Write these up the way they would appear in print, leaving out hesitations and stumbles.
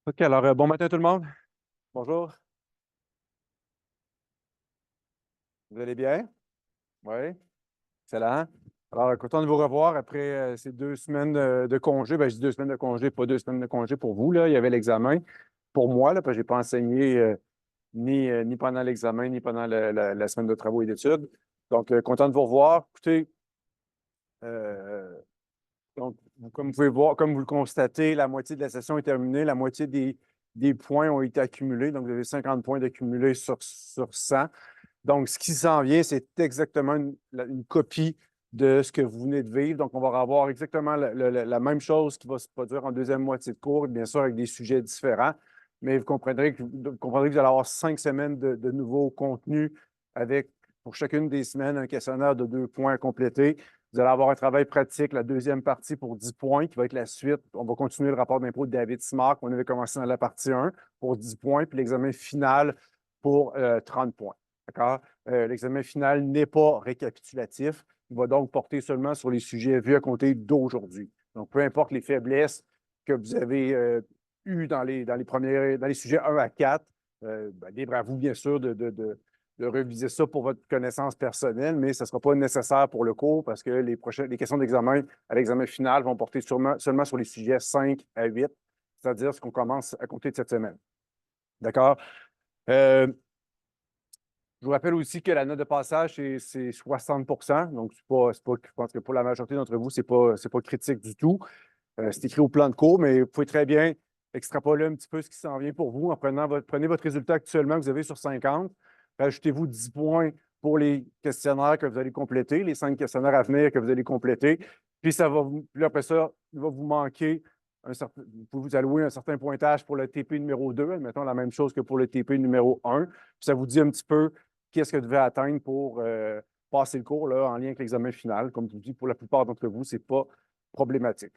OK, alors bon matin tout le monde. Bonjour. Vous allez bien? Oui. Excellent. Alors, content de vous revoir après ces 2 semaines de congé. Ben, je dis 2 semaines de congé, pas 2 semaines de congé pour vous, là. Il y avait l'examen pour moi, là, parce que je n'ai pas enseigné ni pendant l'examen, ni pendant la semaine de travaux et d'études. Donc, content de vous revoir. Écoutez, euh, donc, comme vous pouvez voir, comme vous le constatez, la moitié de la session est terminée, la moitié des points ont été accumulés. Donc, vous avez 50 points d'accumulés sur 100. Donc, ce qui s'en vient, c'est exactement une copie de ce que vous venez de vivre. Donc, on va avoir exactement la même chose qui va se produire en deuxième moitié de cours, bien sûr, avec des sujets différents. Mais vous comprendrez que vous allez avoir 5 semaines de nouveaux contenus avec, pour chacune des semaines, un questionnaire de 2 points à compléter. Vous allez avoir un travail pratique, la deuxième partie pour 10 points, qui va être la suite. On va continuer le rapport d'impôt de David Smart. On avait commencé dans la partie 1 pour 10 points, puis l'examen final pour 30 points. D'accord? L'examen final n'est pas récapitulatif. Il va donc porter seulement sur les sujets vus à compter d'aujourd'hui. Donc, peu importe les faiblesses que vous avez eues dans les sujets 1 à 4, libre à vous, bien sûr, de réviser ça pour votre connaissance personnelle, mais ce ne sera pas nécessaire pour le cours parce que les questions d'examen à l'examen final vont porter seulement sur les sujets 5 à 8, c'est-à-dire ce qu'on commence à compter de cette semaine. D'accord? Je vous rappelle aussi que la note de passage, c'est 60 %. Donc, je pense que pour la majorité d'entre vous, ce n'est pas critique du tout. C'est écrit au plan de cours, mais vous pouvez très bien extrapoler un petit peu ce qui s'en vient pour vous en prenez votre résultat actuellement que vous avez sur 50. Rajoutez-vous 10 points pour les questionnaires que vous allez compléter, les 5 questionnaires à venir que vous allez compléter. Puis, puis après ça, il va vous manquer vous pouvez vous allouer un certain pointage pour le TP numéro 2, admettons la même chose que pour le TP numéro 1. Puis ça vous dit un petit peu qu'est-ce que vous devez atteindre pour passer le cours là, en lien avec l'examen final. Comme je vous dis, pour la plupart d'entre vous, ce n'est pas problématique.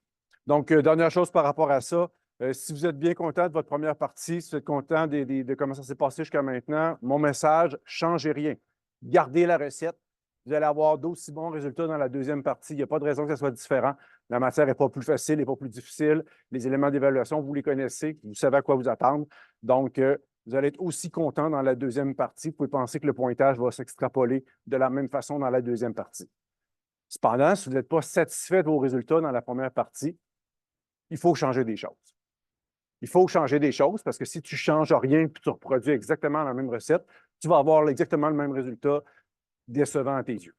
Donc, dernière chose par rapport à ça, si vous êtes bien content de votre première partie, si vous êtes content de comment ça s'est passé jusqu'à maintenant, mon message, changez rien. Gardez la recette. Vous allez avoir d'aussi bons résultats dans la deuxième partie. Il n'y a pas de raison que ça soit différent. La matière n'est pas plus facile, n'est pas plus difficile. Les éléments d'évaluation, vous les connaissez. Vous savez à quoi vous attendre. Donc, vous allez être aussi content dans la deuxième partie. Vous pouvez penser que le pointage va s'extrapoler de la même façon dans la deuxième partie. Cependant, si vous n'êtes pas satisfait de vos résultats dans la première partie, il faut changer des choses. Il faut changer des choses parce que si tu ne changes rien et tu reproduis exactement la même recette, tu vas avoir exactement le même résultat décevant à tes yeux.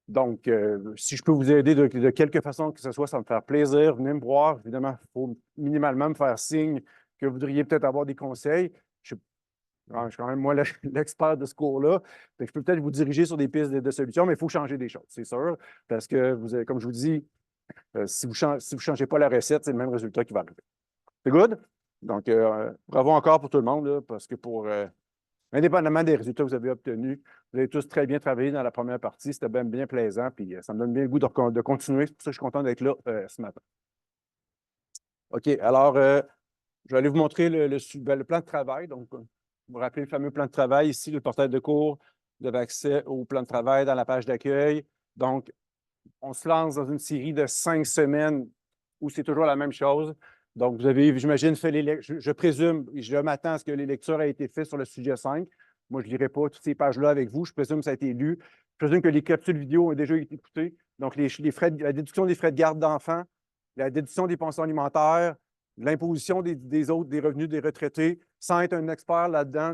Donc, si je peux vous aider de quelque façon que ce soit, ça me fait plaisir. Venez me voir. Évidemment, il faut minimalement me faire signe que vous voudriez peut-être avoir des conseils. Je suis quand même, moi, l'expert de ce cours-là. Je peux peut-être vous diriger sur des pistes de solutions, mais il faut changer des choses, c'est sûr. Parce que, comme je vous dis, si vous ne changez pas la recette, c'est le même résultat qui va arriver. C'est good? Donc, bravo encore pour tout le monde, là, parce que indépendamment des résultats que vous avez obtenus, vous avez tous très bien travaillé dans la première partie. C'était bien plaisant, puis ça me donne bien le goût de continuer. C'est pour ça que je suis content d'être là ce matin. OK, alors, je vais aller vous montrer le plan de travail. Donc, vous vous rappelez le fameux plan de travail ici, le portail de cours. Vous avez accès au plan de travail dans la page d'accueil. Donc, on se lance dans une série de 5 semaines où c'est toujours la même chose. Donc, vous avez, j'imagine, fait je présume, je m'attends à ce que les lectures aient été faites sur le sujet 5. Moi, je ne lirai pas toutes ces pages-là avec vous. Je présume que ça a été lu. Je présume que les capsules vidéo ont déjà été écoutées. Donc, la déduction des frais de garde d'enfants, la déduction des pensions alimentaires, l'imposition des revenus des retraités, sans être un expert là-dedans,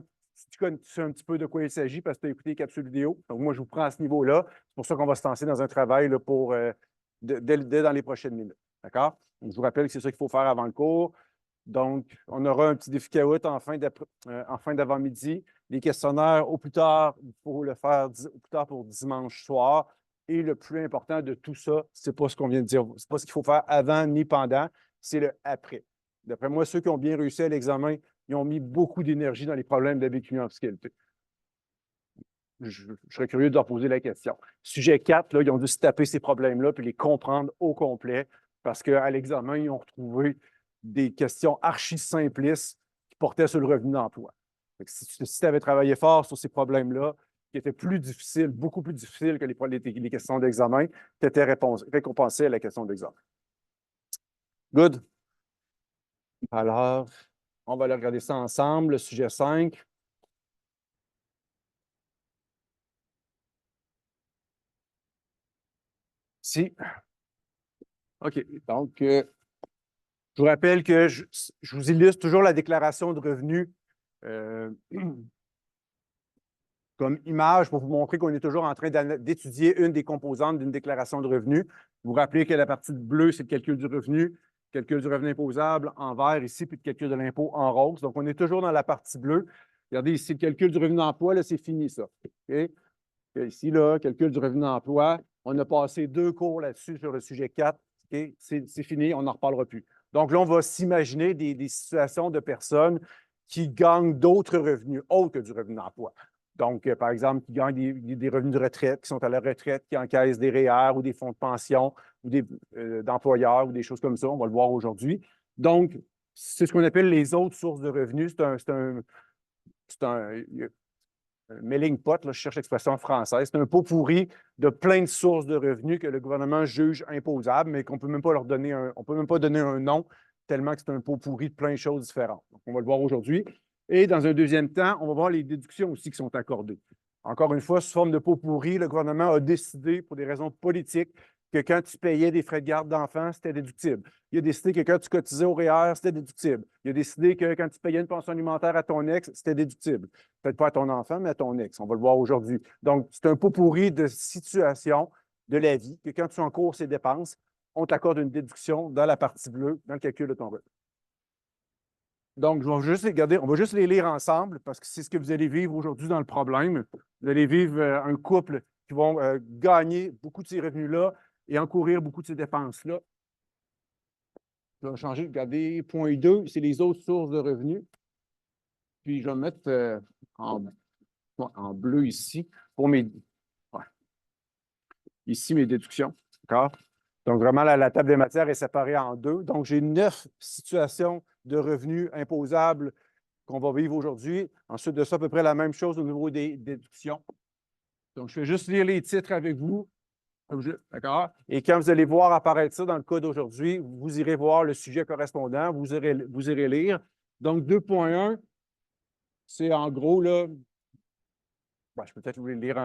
tu sais un petit peu de quoi il s'agit parce que tu as écouté les capsules vidéo. Donc, moi, je vous prends à ce niveau-là. C'est pour ça qu'on va se lancer dans un travail là, dès dans les prochaines minutes. D'accord? Donc, je vous rappelle que c'est ça qu'il faut faire avant le cours. Donc, on aura un petit défi Kahoot en fin d'avant-midi. Les questionnaires, au plus tard, il faut le faire au plus tard pour dimanche soir. Et le plus important de tout ça, ce n'est pas ce qu'on vient de dire. Ce n'est pas ce qu'il faut faire avant ni pendant, c'est le après. D'après moi, ceux qui ont bien réussi à l'examen, ils ont mis beaucoup d'énergie dans les problèmes d'habitude en fiscalité. Je serais curieux de leur poser la question. Sujet 4, là, ils ont dû se taper ces problèmes-là puis les comprendre au complet parce qu'à l'examen, ils ont retrouvé des questions archi simplistes qui portaient sur le revenu d'emploi. Si tu avais travaillé fort sur ces problèmes-là, qui étaient plus difficiles, beaucoup plus difficiles que les questions d'examen, tu étais récompensé à la question d'examen. Good? Alors, on va aller regarder ça ensemble, le sujet 5. Si. OK. Donc, je vous rappelle que je vous illustre toujours la déclaration de revenus comme image pour vous montrer qu'on est toujours en train d'étudier une des composantes d'une déclaration de revenus. Vous vous rappelez que la partie bleue, c'est le calcul du revenu imposable en vert ici, puis le calcul de l'impôt en rose. Donc, on est toujours dans la partie bleue. Regardez ici, le calcul du revenu d'emploi, là, c'est fini, ça. OK? Ici, là, calcul du revenu d'emploi. On a passé 2 cours là-dessus sur le sujet 4. Okay? C'est fini, on n'en reparlera plus. Donc là, on va s'imaginer des situations de personnes qui gagnent d'autres revenus autres que du revenu d'emploi. Donc, par exemple, qui gagnent des revenus de retraite, qui sont à la retraite, qui encaissent des REER ou des fonds de pension ou d'employeurs ou des choses comme ça. On va le voir aujourd'hui. Donc, c'est ce qu'on appelle les autres sources de revenus. C'est un melting pot, là, je cherche l'expression française. C'est un pot pourri de plein de sources de revenus que le gouvernement juge imposables, mais qu'on ne peut même pas leur donner on peut même pas donner un nom tellement que c'est un pot pourri de plein de choses différentes. Donc, on va le voir aujourd'hui. Et dans un deuxième temps, on va voir les déductions aussi qui sont accordées. Encore une fois, sous forme de pot pourri, le gouvernement a décidé, pour des raisons politiques, que quand tu payais des frais de garde d'enfants, c'était déductible. Il a décidé que quand tu cotisais au REER, c'était déductible. Il a décidé que quand tu payais une pension alimentaire à ton ex, c'était déductible. Peut-être pas à ton enfant, mais à ton ex. On va le voir aujourd'hui. Donc, c'est un pot pourri de situation de la vie que quand tu encours ces dépenses, on t'accorde une déduction dans la partie bleue, dans le calcul de ton revenu. Donc, je vais juste les regarder, on va juste les lire ensemble parce que c'est ce que vous allez vivre aujourd'hui dans le problème. Vous allez vivre un couple qui vont gagner beaucoup de ces revenus-là et encourir beaucoup de ces dépenses-là. Je vais changer, regardez, point 2, c'est les autres sources de revenus. Puis, je vais mettre en bleu ici pour ici mes déductions. D'accord? Donc, vraiment, la table des matières est séparée en 2. Donc, j'ai 9 situations de revenus imposables qu'on va vivre aujourd'hui. Ensuite de ça, à peu près la même chose au niveau des déductions. Donc, je vais juste lire les titres avec vous. D'accord? Et quand vous allez voir apparaître ça dans le code d'aujourd'hui, vous irez voir le sujet correspondant, vous irez lire. Donc, 2.1, c'est en gros, là, je peux peut-être vous le lire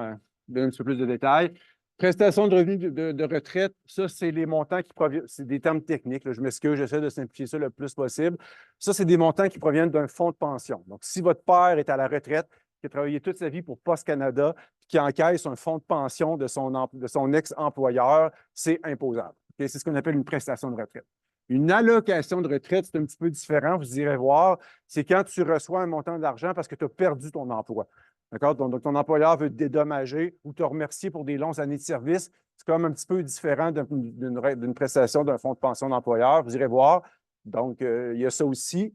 donner un petit peu plus de détails. Prestation de revenus de retraite, ça, c'est les montants qui proviennent, c'est des termes techniques, là, je m'excuse, j'essaie de simplifier ça le plus possible. Ça, c'est des montants qui proviennent d'un fonds de pension. Donc, si votre père est à la retraite, qui a travaillé toute sa vie pour Poste Canada, qui encaisse un fonds de pension de son ex-employeur, c'est imposable. Okay? C'est ce qu'on appelle une prestation de retraite. Une allocation de retraite, c'est un petit peu différent, vous irez voir. C'est quand tu reçois un montant d'argent parce que tu as perdu ton emploi. D'accord? Donc, ton employeur veut te dédommager ou te remercier pour des longues années de service. C'est quand même un petit peu différent d'une prestation d'un fonds de pension d'employeur. Vous irez voir. Donc, il y a ça aussi.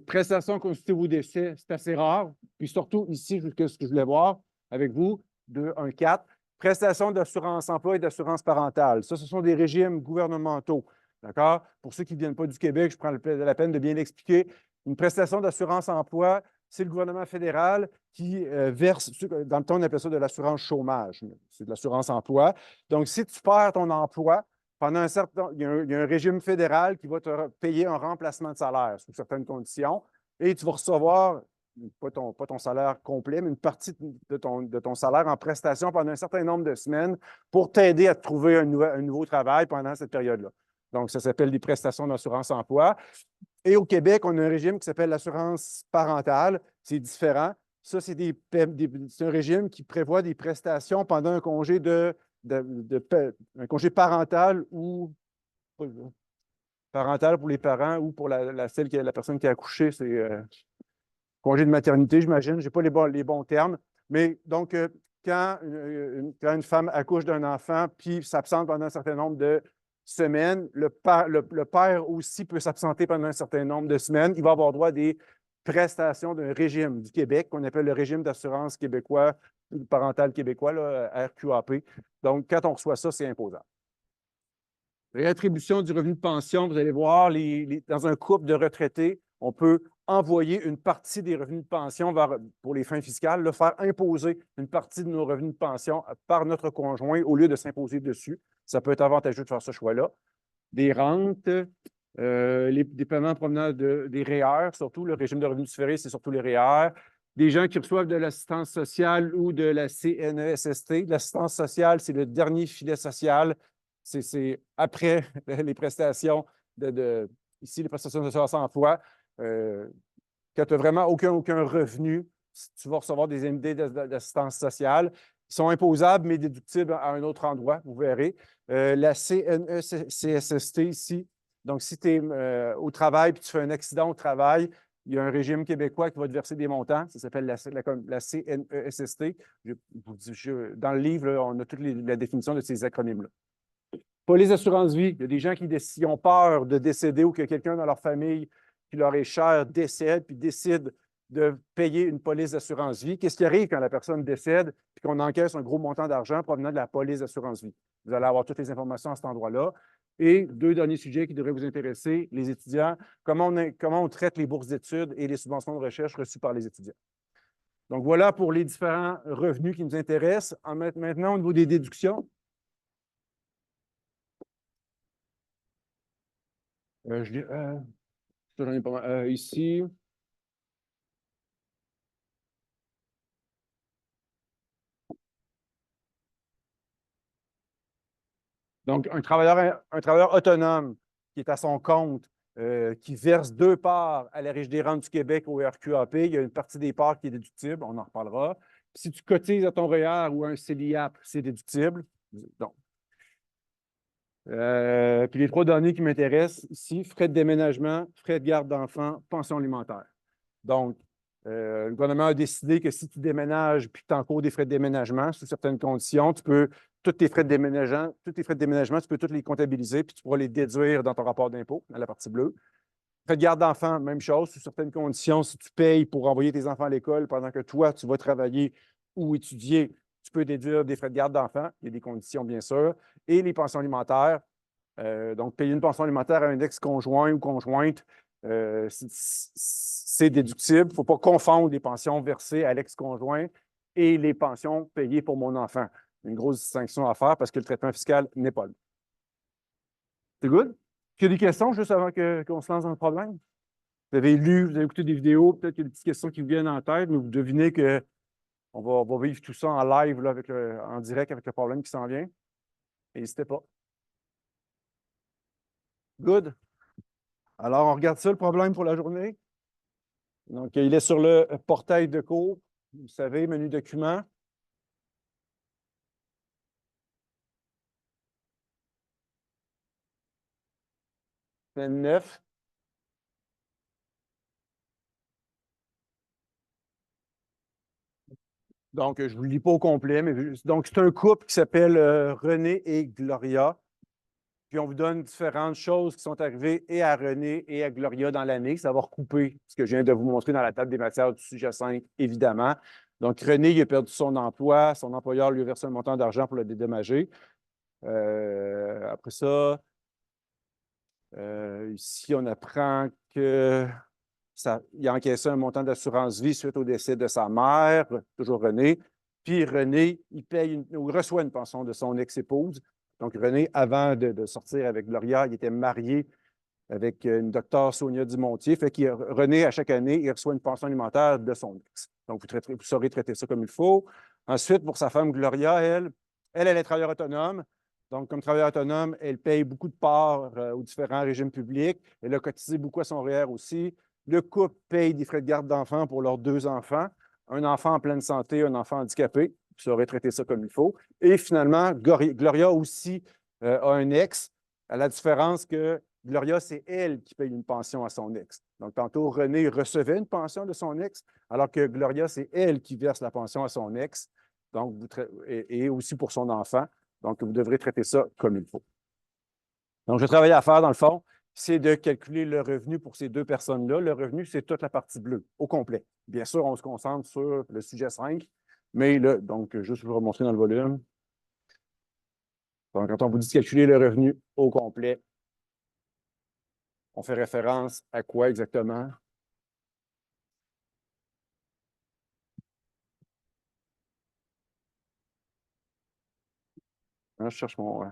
Prestation consultative au décès, c'est assez rare. Puis surtout, ici, ce que je voulais voir avec vous, 2.1.4, prestation d'assurance emploi et d'assurance parentale. Ça, ce sont des régimes gouvernementaux. D'accord? Pour ceux qui ne viennent pas du Québec, je prends la peine de bien l'expliquer. Une prestation d'assurance emploi, c'est le gouvernement fédéral qui verse, dans le temps, on appelle ça de l'assurance chômage. C'est de l'assurance emploi. Donc, si tu perds ton emploi, pendant un certain temps, il y a un régime fédéral qui va te payer un remplacement de salaire sous certaines conditions et tu vas recevoir, pas ton salaire complet, mais une partie de ton salaire en prestation pendant un certain nombre de semaines pour t'aider à te trouver un nouveau travail pendant cette période-là. Donc, ça s'appelle des prestations d'assurance emploi. Et au Québec, on a un régime qui s'appelle l'assurance parentale. C'est différent. Ça, c'est un régime qui prévoit des prestations pendant un congé un congé parental ou parental pour les parents ou pour la personne qui a accouché, c'est congé de maternité, j'imagine. Je n'ai pas les bons termes. Mais donc, quand une femme accouche d'un enfant puis s'absente pendant un certain nombre semaines. Le père aussi peut s'absenter pendant un certain nombre de semaines. Il va avoir droit à des prestations d'un régime du Québec, qu'on appelle le régime d'assurance québécois, parental québécois, là, RQAP. Donc, quand on reçoit ça, c'est imposable. Réattribution du revenu de pension, vous allez voir, dans un couple de retraités, on peut envoyer une partie des revenus de pension pour les fins fiscales, le faire imposer une partie de nos revenus de pension par notre conjoint au lieu de s'imposer dessus. Ça peut être avantageux de faire ce choix-là. Des rentes, des paiements provenant des REER, surtout le régime de revenus différés, c'est surtout les REER. Des gens qui reçoivent de l'assistance sociale ou de la CNESST. L'assistance sociale, c'est le dernier filet social. C'est après les prestations ici, les prestations de assurance emploi. Quand tu n'as vraiment aucun revenu, tu vas recevoir des indemnités d'assistance sociale. Ils sont imposables, mais déductibles à un autre endroit, vous verrez. La CNESST ici, donc si tu es au travail et tu fais un accident au travail, il y a un régime québécois qui va te verser des montants. Ça s'appelle la CNESST. Dans le livre, là, on a toute la définition de ces acronymes-là. Police d'assurance vie, il y a des gens qui ont peur de décéder ou que quelqu'un dans leur famille qui leur est cher décède puis décide de payer une police d'assurance vie. Qu'est-ce qui arrive quand la personne décède et qu'on encaisse un gros montant d'argent provenant de la police d'assurance vie? Vous allez avoir toutes les informations à cet endroit-là. Et deux derniers sujets qui devraient vous intéresser, les étudiants, comment on traite les bourses d'études et les subventions de recherche reçues par les étudiants. Donc voilà pour les différents revenus qui nous intéressent. Maintenant, au niveau des déductions, j'en ai pas mal. Ici. Donc, un travailleur autonome qui est à son compte, qui verse 2 parts à la Régie des rentes du Québec au RQAP, il y a une partie des parts qui est déductible, on en reparlera. Si tu cotises à ton REER ou à un CELIAP, c'est déductible. Donc, puis les 3 derniers qui m'intéressent ici, frais de déménagement, frais de garde d'enfants, pension alimentaire. Donc, le gouvernement a décidé que si tu déménages puis que tu encours des frais de déménagement, sous certaines conditions, tous tes frais de déménagement, tu peux tous les comptabiliser puis tu pourras les déduire dans ton rapport d'impôt, dans la partie bleue. Frais de garde d'enfants, même chose, sous certaines conditions, si tu payes pour envoyer tes enfants à l'école pendant que toi, tu vas travailler ou étudier, tu peux déduire des frais de garde d'enfants. Il y a des conditions, bien sûr. Et les pensions alimentaires. Donc, payer une pension alimentaire à un ex-conjoint ou conjointe, c'est déductible. Il ne faut pas confondre les pensions versées à l'ex-conjoint et les pensions payées pour mon enfant. Une grosse distinction à faire parce que le traitement fiscal n'est pas là. C'est good? Est-ce qu'il y a des questions juste avant qu'on se lance dans le problème? Vous avez lu, vous avez écouté des vidéos, peut-être qu'il y a des petites questions qui vous viennent en tête, mais vous devinez qu'on va vivre tout ça en live, là, en direct avec le problème qui s'en vient. N'hésitez pas. Good. Alors, on regarde ça, le problème pour la journée. Donc, il est sur le portail de cours. Vous savez, menu documents. Semaine 9. Donc, je ne vous le lis pas au complet, mais donc, c'est un couple qui s'appelle René et Gloria. Puis, on vous donne différentes choses qui sont arrivées et à René et à Gloria dans l'année. Ça va recouper ce que je viens de vous montrer dans la table des matières du sujet 5, évidemment. Donc, René, il a perdu son emploi. Son employeur lui a versé un montant d'argent pour le dédommager. Après ça, ici, on apprend qu'il a encaissé un montant d'assurance vie suite au décès de sa mère, toujours René. Puis René, il reçoit une pension de son ex-épouse. Donc, René, avant de sortir avec Gloria, il était marié avec une docteure Sonia Dumontier. Fait que René, à chaque année, il reçoit une pension alimentaire de son ex. Donc, vous saurez traiter ça comme il faut. Ensuite, pour sa femme Gloria, elle est travailleuse autonome. Donc, comme travailleuse autonome, elle paye beaucoup de parts aux différents régimes publics. Elle a cotisé beaucoup à son REER aussi. Le couple paye des frais de garde d'enfants pour leurs 2 enfants. Un enfant en pleine santé, un enfant handicapé. Vous saurez traiter ça comme il faut. Et finalement, Gloria aussi a un ex, à la différence que Gloria, c'est elle qui paye une pension à son ex. Donc, tantôt, René recevait une pension de son ex, alors que Gloria, c'est elle qui verse la pension à son ex, donc et aussi pour son enfant. Donc, vous devrez traiter ça comme il faut. Donc, le travail à faire, dans le fond, c'est de calculer le revenu pour ces deux personnes-là. Le revenu, c'est toute la partie bleue, au complet. Bien sûr, on se concentre sur le sujet 5, mais là, donc, juste je vais vous remontrer dans le volume. Donc, quand on vous dit de calculer le revenu au complet, on fait référence à quoi exactement? Hein, je cherche mon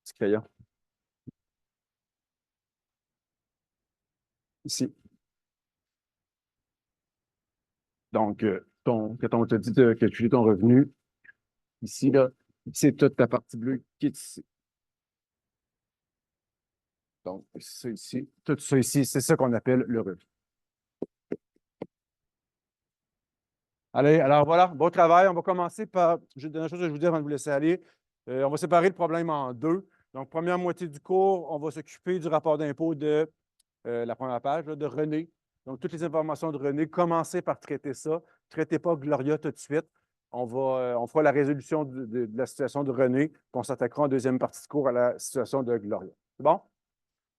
petit crayon. Ici. Donc, quand on te dit de calculer ton revenu, ici, là, c'est toute la partie bleue qui est ici. Donc, ça ici, tout ça ici, c'est ça qu'on appelle le revenu. Allez, alors voilà, bon travail. On va commencer par, dernière chose que je vous dis avant de vous laisser aller, on va séparer le problème en deux. Donc, première moitié du cours, on va s'occuper du rapport d'impôt de la première page, là, de René. Donc, toutes les informations de René, commencez par traiter ça. Ne traitez pas Gloria tout de suite. On fera la résolution de la situation de René, puis on s'attaquera en deuxième partie de cours à la situation de Gloria. C'est bon?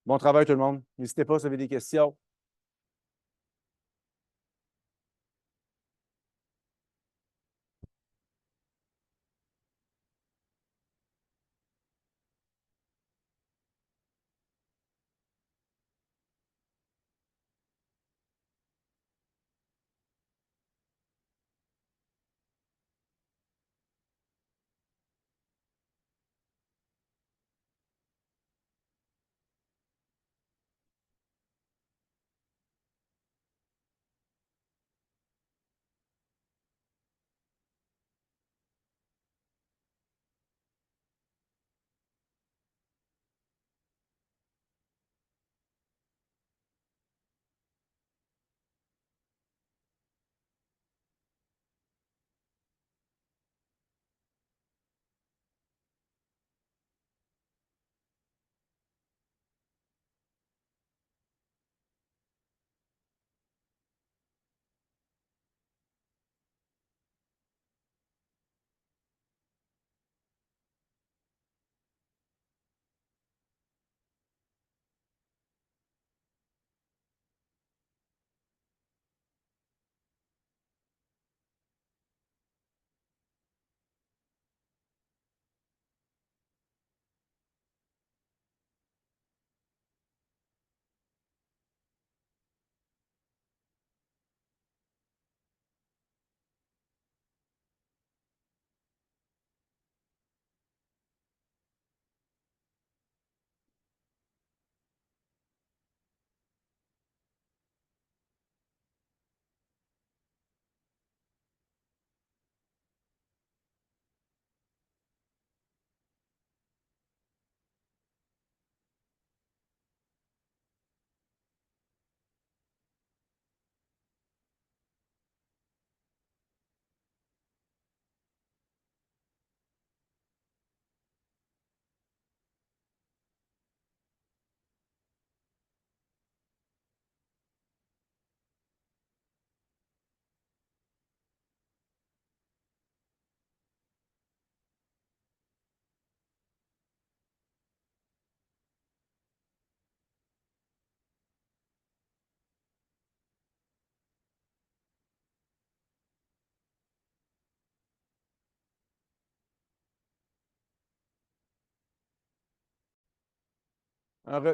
Bon travail tout le monde. N'hésitez pas si vous avez des questions.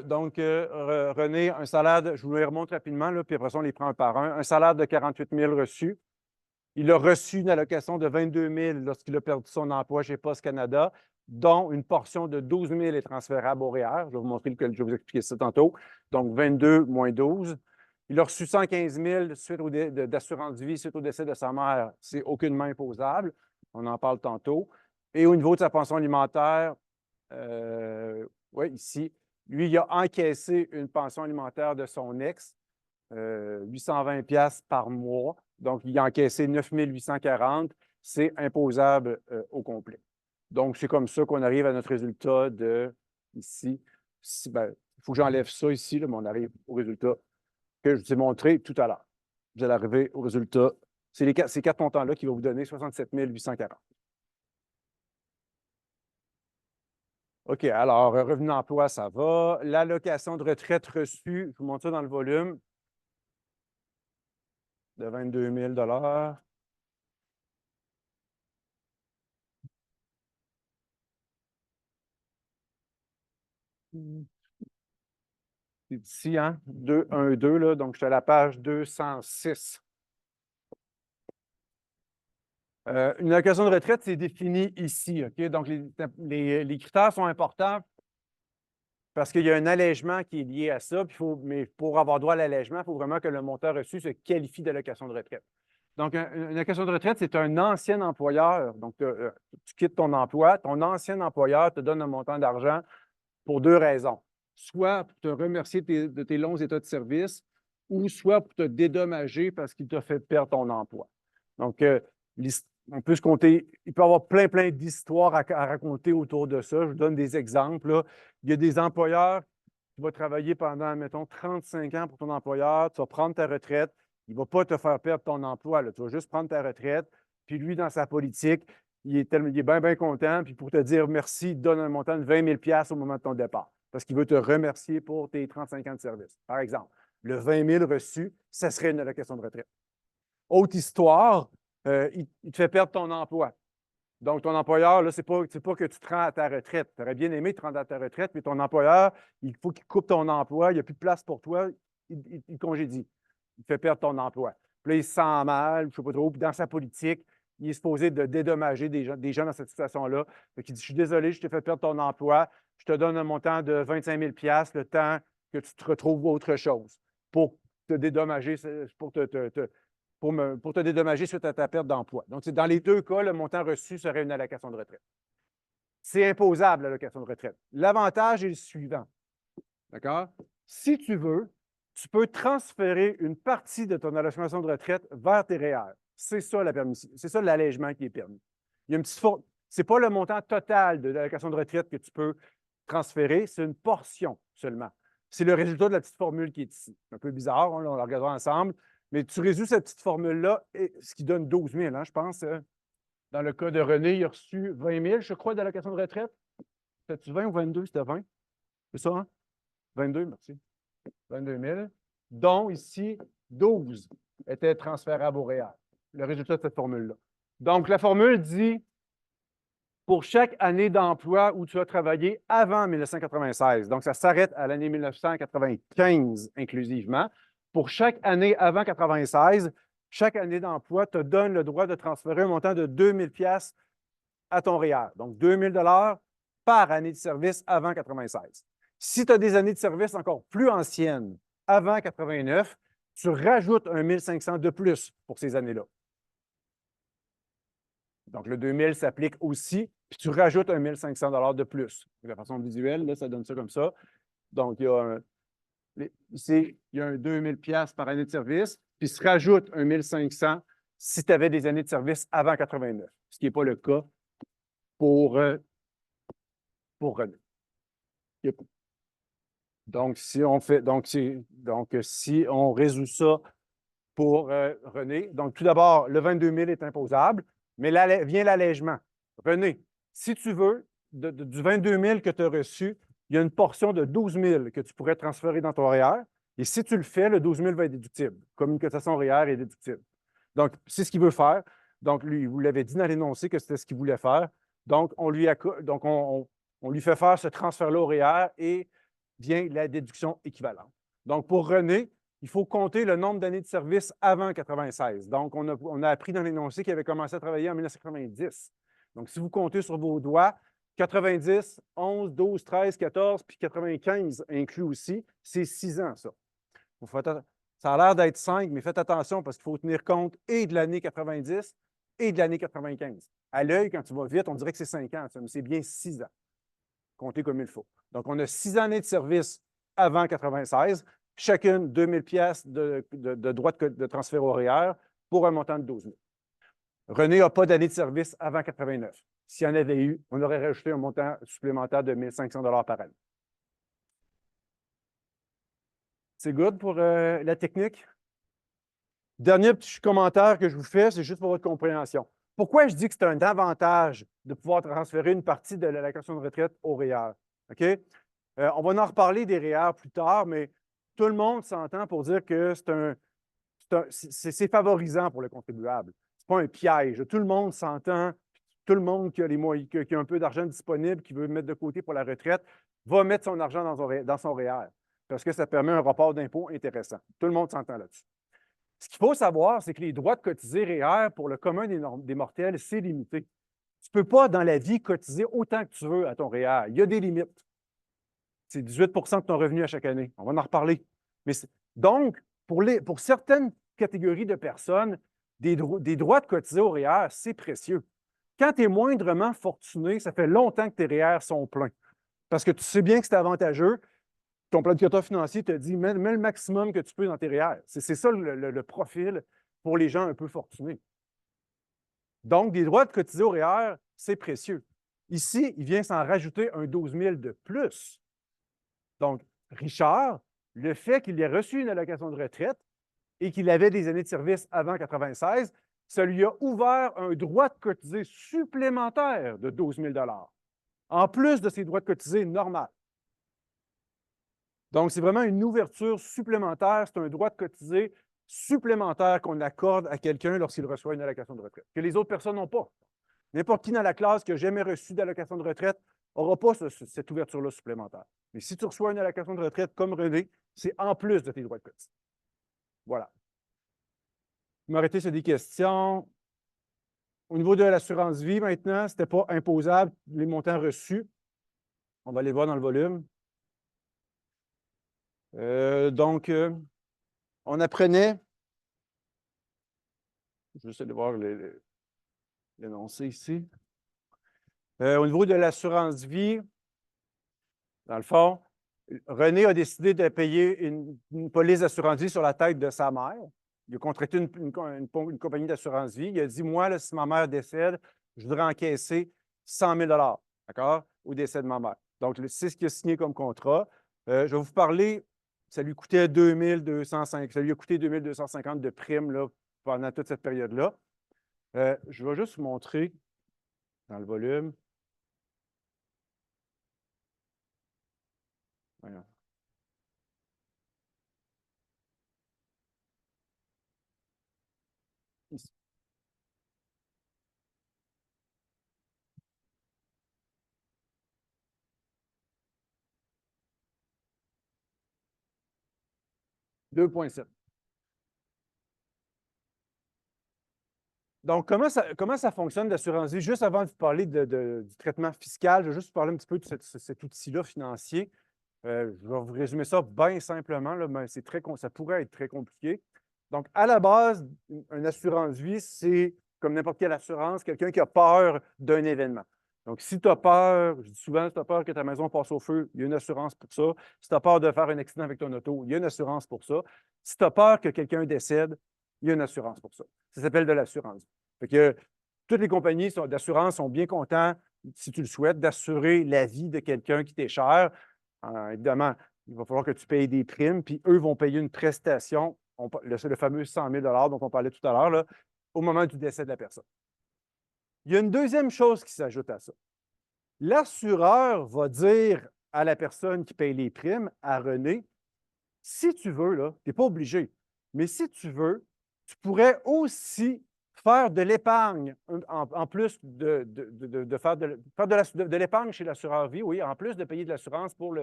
Donc, René, un salaire, je vous les remonte rapidement, là, puis après ça, on les prend un par un. Un salaire de 48 000 reçu. Il a reçu une allocation de 22 000 lorsqu'il a perdu son emploi chez Post Canada, dont une portion de 12 000 est transférable au REER. Je vais vous montrer, je vais vous expliquer ça tantôt. Donc, 22 moins 12. Il a reçu 115 000 suite d'assurance vie suite au décès de sa mère. C'est aucunement imposable. On en parle tantôt. Et au niveau de sa pension alimentaire, oui, ici, lui, il a encaissé une pension alimentaire de son ex, 820 $ par mois. Donc, il a encaissé 9 840. C'est imposable au complet. Donc, c'est comme ça qu'on arrive à notre résultat de ici. Ben, il faut que j'enlève ça ici, là, mais on arrive au résultat que je vous ai montré tout à l'heure. Vous allez arriver au résultat. C'est ces quatre montants-là qui vont vous donner 67 840. OK, alors, revenu d'emploi, ça va. L'allocation de retraite reçue, je vous montre ça dans le volume, de 22 000 C'est ici, hein? 2, 1, 2, là. Donc, je suis à la page 206. Une allocation de retraite, c'est défini ici, OK? Donc, les critères sont importants parce qu'il y a un allègement qui est lié à ça. Mais pour avoir droit à l'allègement, il faut vraiment que le montant reçu se qualifie d'allocation de retraite. Donc, une allocation de retraite, c'est un ancien employeur. Donc, tu quittes ton emploi, ton ancien employeur te donne un montant d'argent pour deux raisons. Soit pour te remercier de tes longs états de service, ou soit pour te dédommager parce qu'il t'a fait perdre ton emploi. Donc, on peut se compter, il peut y avoir plein d'histoires à raconter autour de ça. Je vous donne des exemples, là. Il y a des employeurs, tu vas travailler pendant, mettons, 35 ans pour ton employeur, tu vas prendre ta retraite, il ne va pas te faire perdre ton emploi, là. Tu vas juste prendre ta retraite, puis lui, dans sa politique, il est bien content, puis pour te dire merci, il te donne un montant de 20 000 au moment de ton départ, parce qu'il veut te remercier pour tes 35 ans de service. Par exemple, le 20 000 reçu, ça serait une allocation de retraite. Autre histoire, il te fait perdre ton emploi. Donc, ton employeur, là, c'est pas que tu te rends à ta retraite. Tu aurais bien aimé te rendre à ta retraite, mais ton employeur, il faut qu'il coupe ton emploi, il n'y a plus de place pour toi, il congédie. Il te fait perdre ton emploi. Puis là, il se sent mal, je ne sais pas trop, puis dans sa politique, il est supposé de dédommager des gens dans cette situation-là. Donc, il dit, je suis désolé, je t'ai fait perdre ton emploi, je te donne un montant de 25 000 le temps que tu te retrouves autre chose pour te dédommager, pour te dédommager suite à ta perte d'emploi. Donc, dans les deux cas, le montant reçu serait une allocation de retraite. C'est imposable, l'allocation de retraite. L'avantage est le suivant. D'accord? Si tu veux, tu peux transférer une partie de ton allocation de retraite vers tes REER. C'est ça la permission. C'est ça l'allègement qui est permis. Il y a une petite Ce n'est pas le montant total de l'allocation de retraite que tu peux transférer, c'est une portion seulement. C'est le résultat de la petite formule qui est ici. Un peu bizarre, on la regardera ensemble, mais tu résous cette petite formule-là, ce qui donne 12 000, hein, je pense. Dans le cas de René, il a reçu 20 000, je crois, d'allocation de retraite. C'était-tu 20 ou 22? C'était 20. C'est ça, hein? 22, merci. 22 000, dont ici 12 étaient transférables au REER. Le résultat de cette formule-là. Donc, la formule dit pour chaque année d'emploi où tu as travaillé avant 1996, donc ça s'arrête à l'année 1995 inclusivement, pour chaque année avant 1996, chaque année d'emploi te donne le droit de transférer un montant de 2 000 à ton REER. Donc, 2 000 par année de service avant 1996. Si tu as des années de service encore plus anciennes, avant 89, tu rajoutes un 1 500 de plus pour ces années-là. Donc, le 2000 s'applique aussi, puis tu rajoutes un 1 500 de plus. De façon visuelle, là, ça donne ça comme ça. Donc, ici, il y a un 2 000 par année de service, puis se rajoute un 1 500 si tu avais des années de service avant 89, ce qui n'est pas le cas pour René. Donc, si on résout ça pour René, donc tout d'abord, le 22 000 est imposable, mais vient l'allègement. René, si tu veux, du 22 000 que tu as reçu, il y a une portion de 12 000 que tu pourrais transférer dans ton REER. Et si tu le fais, le 12 000 va être déductible, comme une cotisation REER est déductible. Donc, c'est ce qu'il veut faire. Donc, lui, vous l'avez dit dans l'énoncé que c'était ce qu'il voulait faire. Donc, on lui fait faire ce transfert-là au REER et vient la déduction équivalente. Donc, pour René, il faut compter le nombre d'années de service avant 1996. Donc, on a appris dans l'énoncé qu'il avait commencé à travailler en 1990. Donc, si vous comptez sur vos doigts, 90, 11, 12, 13, 14, puis 95 inclus aussi, c'est 6 ans, ça. Ça a l'air d'être 5, mais faites attention parce qu'il faut tenir compte et de l'année 90 et de l'année 95. À l'œil, quand tu vas vite, on dirait que c'est 5 ans, ça, mais c'est bien 6 ans. Comptez comme il faut. Donc, on a 6 années de service avant 96, chacune 2 000 de droits de transfert au REER pour un montant de 12 000. René n'a pas d'année de service avant 89. S'il y en avait eu, on aurait rajouté un montant supplémentaire de 1 500 par année. C'est good pour la technique? Dernier petit commentaire que je vous fais, c'est juste pour votre compréhension. Pourquoi je dis que c'est un avantage de pouvoir transférer une partie de l'allocation de retraite au REER? OK? On va en reparler des REER plus tard, mais tout le monde s'entend pour dire que c'est favorisant pour le contribuable. Ce n'est pas un piège. Tout le monde s'entend, tout le monde qui a un peu d'argent disponible, qui veut mettre de côté pour la retraite, va mettre son argent dans son REER parce que ça permet un report d'impôt intéressant. Tout le monde s'entend là-dessus. Ce qu'il faut savoir, c'est que les droits de cotiser REER pour le commun des mortels, c'est limité. Tu ne peux pas, dans la vie, cotiser autant que tu veux à ton REER. Il y a des limites. C'est 18 de ton revenu à chaque année. On va en reparler. Donc, pour certaines catégories de personnes, des droits de cotiser au REER, c'est précieux. Quand tu es moindrement fortuné, ça fait longtemps que tes REER sont pleins. Parce que tu sais bien que c'est avantageux. Ton planificateur financier te dit mets le maximum que tu peux dans tes REER. C'est ça le profil pour les gens un peu fortunés. Donc, des droits de cotiser au REER, c'est précieux. Ici, il vient s'en rajouter un 12 000 de plus. Donc, Richard, le fait qu'il ait reçu une allocation de retraite et qu'il avait des années de service avant 96, ça lui a ouvert un droit de cotiser supplémentaire de 12 000 en plus de ses droits de cotiser normaux. Donc, c'est vraiment une ouverture supplémentaire, c'est un droit de cotiser supplémentaire qu'on accorde à quelqu'un lorsqu'il reçoit une allocation de retraite, que les autres personnes n'ont pas. N'importe qui dans la classe qui n'a jamais reçu d'allocation de retraite n'aura pas cette ouverture-là supplémentaire. Mais si tu reçois une allocation de retraite comme René, c'est en plus de tes droits de cotisation. Voilà. Je m'arrêter sur des questions. Au niveau de l'assurance vie, maintenant, ce n'était pas imposable, les montants reçus. On va les voir dans le volume. Donc, on apprenait, je vais essayer de voir l'énoncé ici. Au niveau de l'assurance vie, dans le fond, René a décidé de payer une police d'assurance vie sur la tête de sa mère. Il a contracté une compagnie d'assurance vie. Il a dit, moi, là, si ma mère décède, je voudrais encaisser 100 000 d'accord, au décès de ma mère. Donc, c'est ce qu'il a signé comme contrat. Je vais vous parler, ça lui coûtait 2205, ça lui a coûté 2250 de primes là, pendant toute cette période-là. Je vais juste vous montrer dans le volume. Voyons. Ici. 2,7. Donc, comment ça fonctionne l'assurance vie? Juste avant de vous parler du traitement fiscal, je vais juste vous parler un petit peu de cet outil-là financier. Je vais vous résumer ça bien simplement, là, mais ça pourrait être très compliqué. Donc, à la base, une assurance vie, c'est comme n'importe quelle assurance, quelqu'un qui a peur d'un événement. Donc, si tu as peur, je dis souvent, si tu as peur que ta maison passe au feu, il y a une assurance pour ça. Si tu as peur de faire un accident avec ton auto, il y a une assurance pour ça. Si tu as peur que quelqu'un décède, il y a une assurance pour ça. Ça s'appelle de l'assurance. Fait que toutes les compagnies d'assurance sont bien contents, si tu le souhaites, d'assurer la vie de quelqu'un qui t'est cher. Évidemment, il va falloir que tu payes des primes, puis eux vont payer une prestation, le fameux 100 000 dont on parlait tout à l'heure, au moment du décès de la personne. Il y a une deuxième chose qui s'ajoute à ça. L'assureur va dire à la personne qui paye les primes, à René, si tu veux, tu n'es pas obligé, mais si tu veux, tu pourrais aussi faire de l'épargne, en plus de faire de l'épargne chez l'assureur vie, oui, en plus de payer de l'assurance pour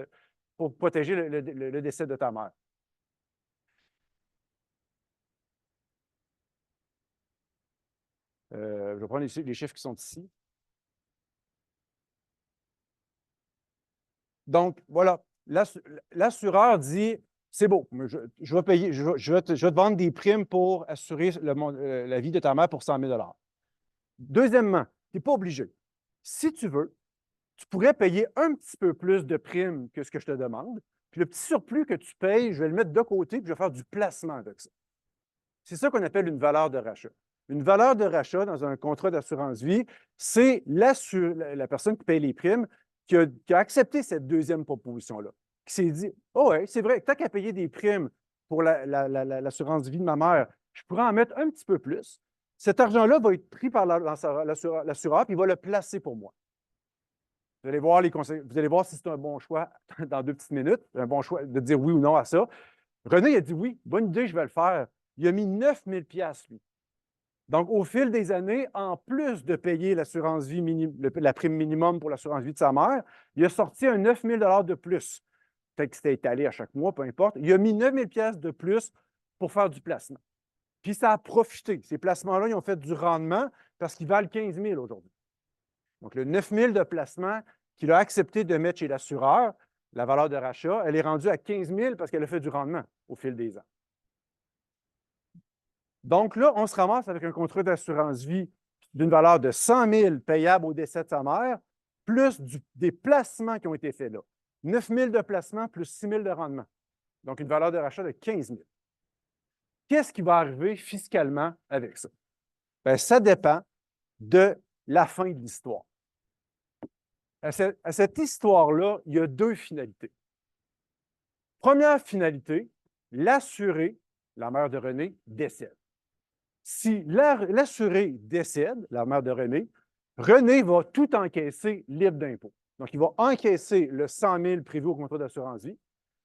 protéger le décès de ta mère. Je vais prendre les chiffres qui sont ici. Donc, voilà, l'assureur dit, c'est beau, je vais payer, je vais te vendre des primes pour assurer la vie de ta mère pour 100 000 $. Deuxièmement, tu n'es pas obligé. Si tu veux, tu pourrais payer un petit peu plus de primes que ce que je te demande. Puis le petit surplus que tu payes, je vais le mettre de côté, puis je vais faire du placement avec ça. C'est ça qu'on appelle une valeur de rachat. Une valeur de rachat dans un contrat d'assurance vie, c'est la personne qui paye les primes qui a accepté cette deuxième proposition-là, qui s'est dit, oh ouais, c'est vrai, tant qu'à payer des primes pour l'assurance vie de ma mère, je pourrais en mettre un petit peu plus. cet argent-là va être pris par l'assureur, puis il va le placer pour moi. Vous allez voir vous allez voir si c'est un bon choix dans 2 petites minutes, un bon choix de dire oui ou non à ça. René, il a dit oui, bonne idée, je vais le faire. Il a mis 9 000 $, lui. Donc, au fil des années, en plus de payer l'assurance vie, la prime minimum pour l'assurance vie de sa mère, il a sorti un 9 000 $ de plus. Peut-être que c'était étalé à chaque mois, peu importe. Il a mis 9 000 $ de plus pour faire du placement. Puis ça a profité. Ces placements-là, ils ont fait du rendement parce qu'ils valent 15 000 aujourd'hui. Donc, le 9 000 de placement qu'il a accepté de mettre chez l'assureur, la valeur de rachat, elle est rendue à 15 000 parce qu'elle a fait du rendement au fil des ans. Donc là, on se ramasse avec un contrat d'assurance vie d'une valeur de 100 000 payable au décès de sa mère, plus des placements qui ont été faits là. 9 000 de placement plus 6 000 de rendement. Donc, une valeur de rachat de 15 000. Qu'est-ce qui va arriver fiscalement avec ça? Bien, ça dépend de la fin de l'histoire. À cette histoire-là, il y a 2 finalités. Première finalité, l'assuré, la mère de René, décède. Si l'assuré décède, la mère de René, René va tout encaisser libre d'impôt. Donc, il va encaisser le 100 000 prévu au contrat d'assurance vie,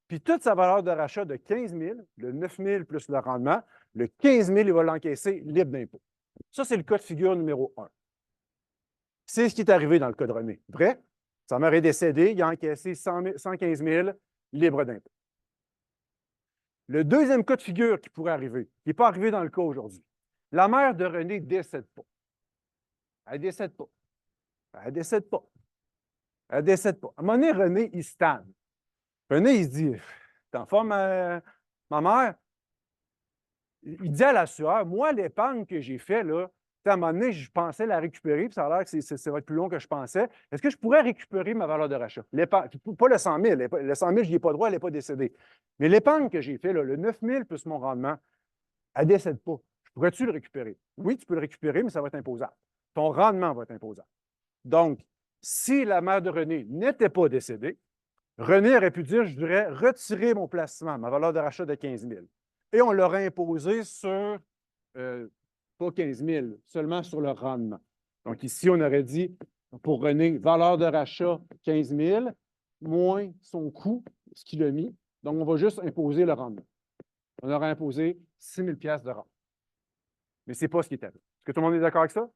puis toute sa valeur de rachat de 15 000, le 9 000 plus le rendement, le 15 000, il va l'encaisser libre d'impôt. Ça, c'est le cas de figure numéro 1. C'est ce qui est arrivé dans le cas de René. Vrai? Sa mère est décédée, il a encaissé 115 000 libre d'impôt. Le deuxième cas de figure qui pourrait arriver, qui n'est pas arrivé dans le cas aujourd'hui, la mère de René ne décède pas. Elle ne décède pas. Elle ne décède pas. Elle ne décède pas. À un moment donné, René, il stagne. René, il se dit, t'es en forme, ma mère? Il dit à l'assureur, moi, l'épargne que j'ai faite, là, à un moment donné, je pensais la récupérer, puis ça a l'air que ça va être plus long que je pensais. Est-ce que je pourrais récupérer ma valeur de rachat? Pas le 100 000. Le 100 000, je n'y ai pas droit, elle n'est pas décédée. Mais l'épargne que j'ai faite, le 9 000 plus mon rendement, elle ne décède pas. Pourrais-tu le récupérer? Oui, tu peux le récupérer, mais ça va être imposable. Ton rendement va être imposable. Donc, si la mère de René n'était pas décédée, René aurait pu dire, je voudrais retirer mon placement, ma valeur de rachat de 15 000. Et on l'aurait imposé sur, pas 15 000, seulement sur le rendement. Donc ici, on aurait dit, pour René, valeur de rachat 15 000, moins son coût, ce qu'il a mis. Donc, on va juste imposer le rendement. On aurait imposé 6 000 $ de rendement. Mais ce n'est pas ce qui est arrivé. Est-ce que tout le monde est d'accord avec ça?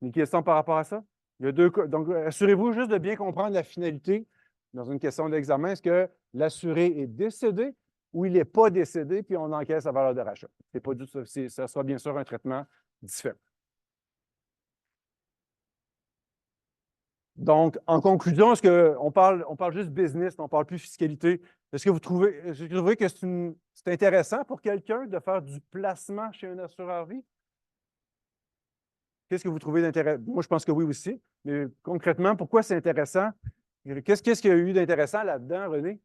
Une question par rapport à ça? Il y a 2 cas. Donc, assurez-vous juste de bien comprendre la finalité dans une question d'examen. Est-ce que l'assuré est décédé ou il n'est pas décédé, puis on encaisse la valeur de rachat? C'est pas du tout, ça sera bien sûr un traitement différent. Donc, en conclusion, est-ce qu'on parle juste business, on ne parle plus fiscalité? Est-ce que vous trouvez que c'est intéressant pour quelqu'un de faire du placement chez un assureur vie? Qu'est-ce que vous trouvez d'intéressant? Moi, je pense que oui aussi. Mais concrètement, pourquoi c'est intéressant? Qu'est-ce qu'il y a eu d'intéressant là-dedans, René?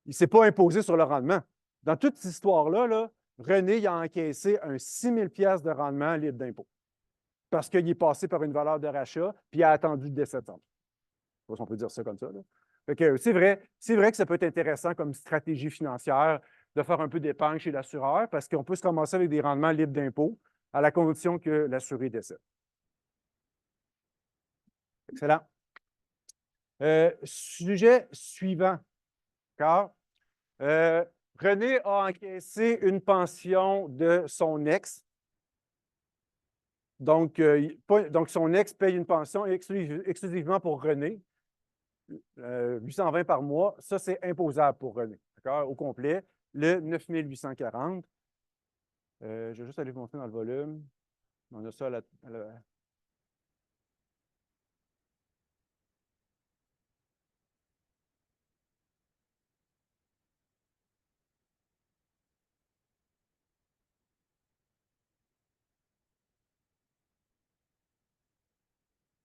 Il ne s'est pas imposé sur le rendement. Dans toute cette histoire-là, là, René il a encaissé un 6 000 $ de rendement libre d'impôt parce qu'il est passé par une valeur de rachat puis il a attendu le décès de sa mère. Je ne sais pas si on peut dire ça comme ça. C'est vrai que ça peut être intéressant comme stratégie financière de faire un peu d'épargne chez l'assureur parce qu'on peut se ramasser avec des rendements libres d'impôt à la condition que l'assuré décède. Excellent. Sujet suivant. D'accord? René a encaissé une pension de son ex. Donc, son ex paye une pension exclusivement pour René. 820 par mois, ça, c'est imposable pour René. D'accord? Au complet, le 9 840. Je vais juste aller vous montrer dans le volume. On a ça à la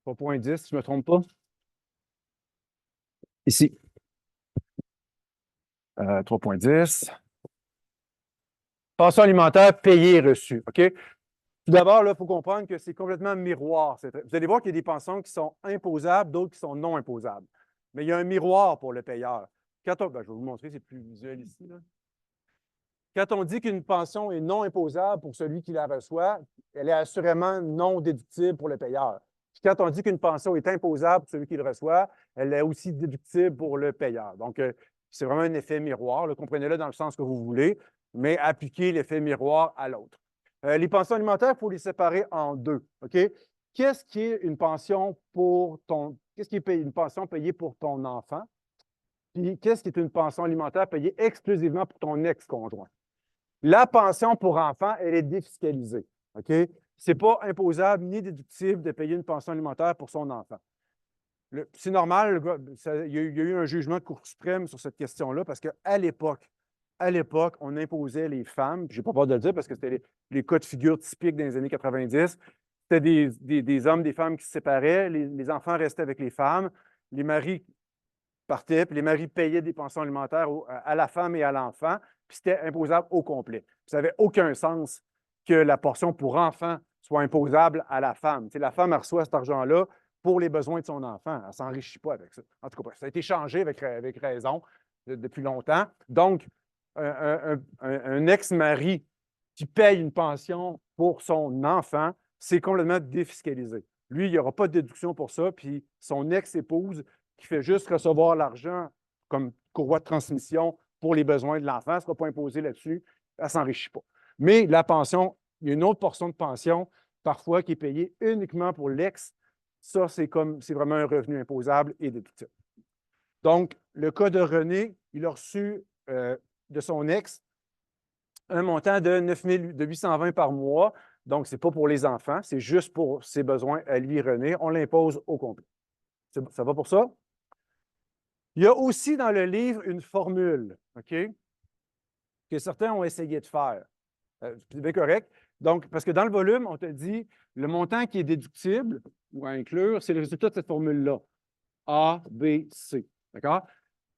3.10, si je ne me trompe pas. Ici. 3.10. Pension alimentaire payée et reçue. OK? Tout d'abord, il faut comprendre que c'est complètement miroir. Vous allez voir qu'il y a des pensions qui sont imposables, d'autres qui sont non imposables. Mais il y a un miroir pour le payeur. Ben, je vais vous montrer, c'est plus visuel ici. Là. Quand on dit qu'une pension est non imposable pour celui qui la reçoit, elle est assurément non déductible pour le payeur. Puis quand on dit qu'une pension est imposable pour celui qui le reçoit, elle est aussi déductible pour le payeur. Donc, c'est vraiment un effet miroir. Comprenez-le dans le sens que vous voulez, mais appliquez l'effet miroir à l'autre. Les pensions alimentaires, il faut les séparer en deux. OK? Qu'est-ce qui est une pension qu'est-ce qui est une pension payée pour ton enfant? Puis qu'est-ce qui est une pension alimentaire payée exclusivement pour ton ex-conjoint? La pension pour enfant, elle est défiscalisée. OK? Ce n'est pas imposable ni déductible de payer une pension alimentaire pour son enfant. C'est normal, il y a eu un jugement de Cour suprême sur cette question-là parce qu'à l'époque, on imposait les femmes, je n'ai pas peur de le dire parce que c'était les cas de figure typiques des années 90. C'était des hommes, des femmes qui se séparaient, les enfants restaient avec les femmes, les maris partaient, puis les maris payaient des pensions alimentaires à la femme et à l'enfant, puis c'était imposable au complet. Ça n'avait aucun sens que la portion pour enfant soit imposable à la femme. La femme reçoit cet argent-là pour les besoins de son enfant. Elle ne s'enrichit pas avec ça. En tout cas, ça a été changé avec raison depuis longtemps. Donc, un ex-mari qui paye une pension pour son enfant, c'est complètement défiscalisé. Lui, il n'y aura pas de déduction pour ça, puis son ex-épouse qui fait juste recevoir l'argent comme courroie de transmission pour les besoins de l'enfant, ne sera pas imposée là-dessus, elle ne s'enrichit pas. Mais la pension, il y a une autre portion de pension, parfois, qui est payée uniquement pour l'ex. Ça, c'est vraiment un revenu imposable et déductible. Donc, le cas de René, il a reçu de son ex un montant de 820 par mois. Donc, ce n'est pas pour les enfants, c'est juste pour ses besoins à lui, René. On l'impose au complet. Ça va pour ça? Il y a aussi dans le livre une formule, OK, que certains ont essayé de faire. C'est bien correct. Donc, parce que dans le volume, on te dit le montant qui est déductible ou à inclure, c'est le résultat de cette formule-là. A, B, C. D'accord?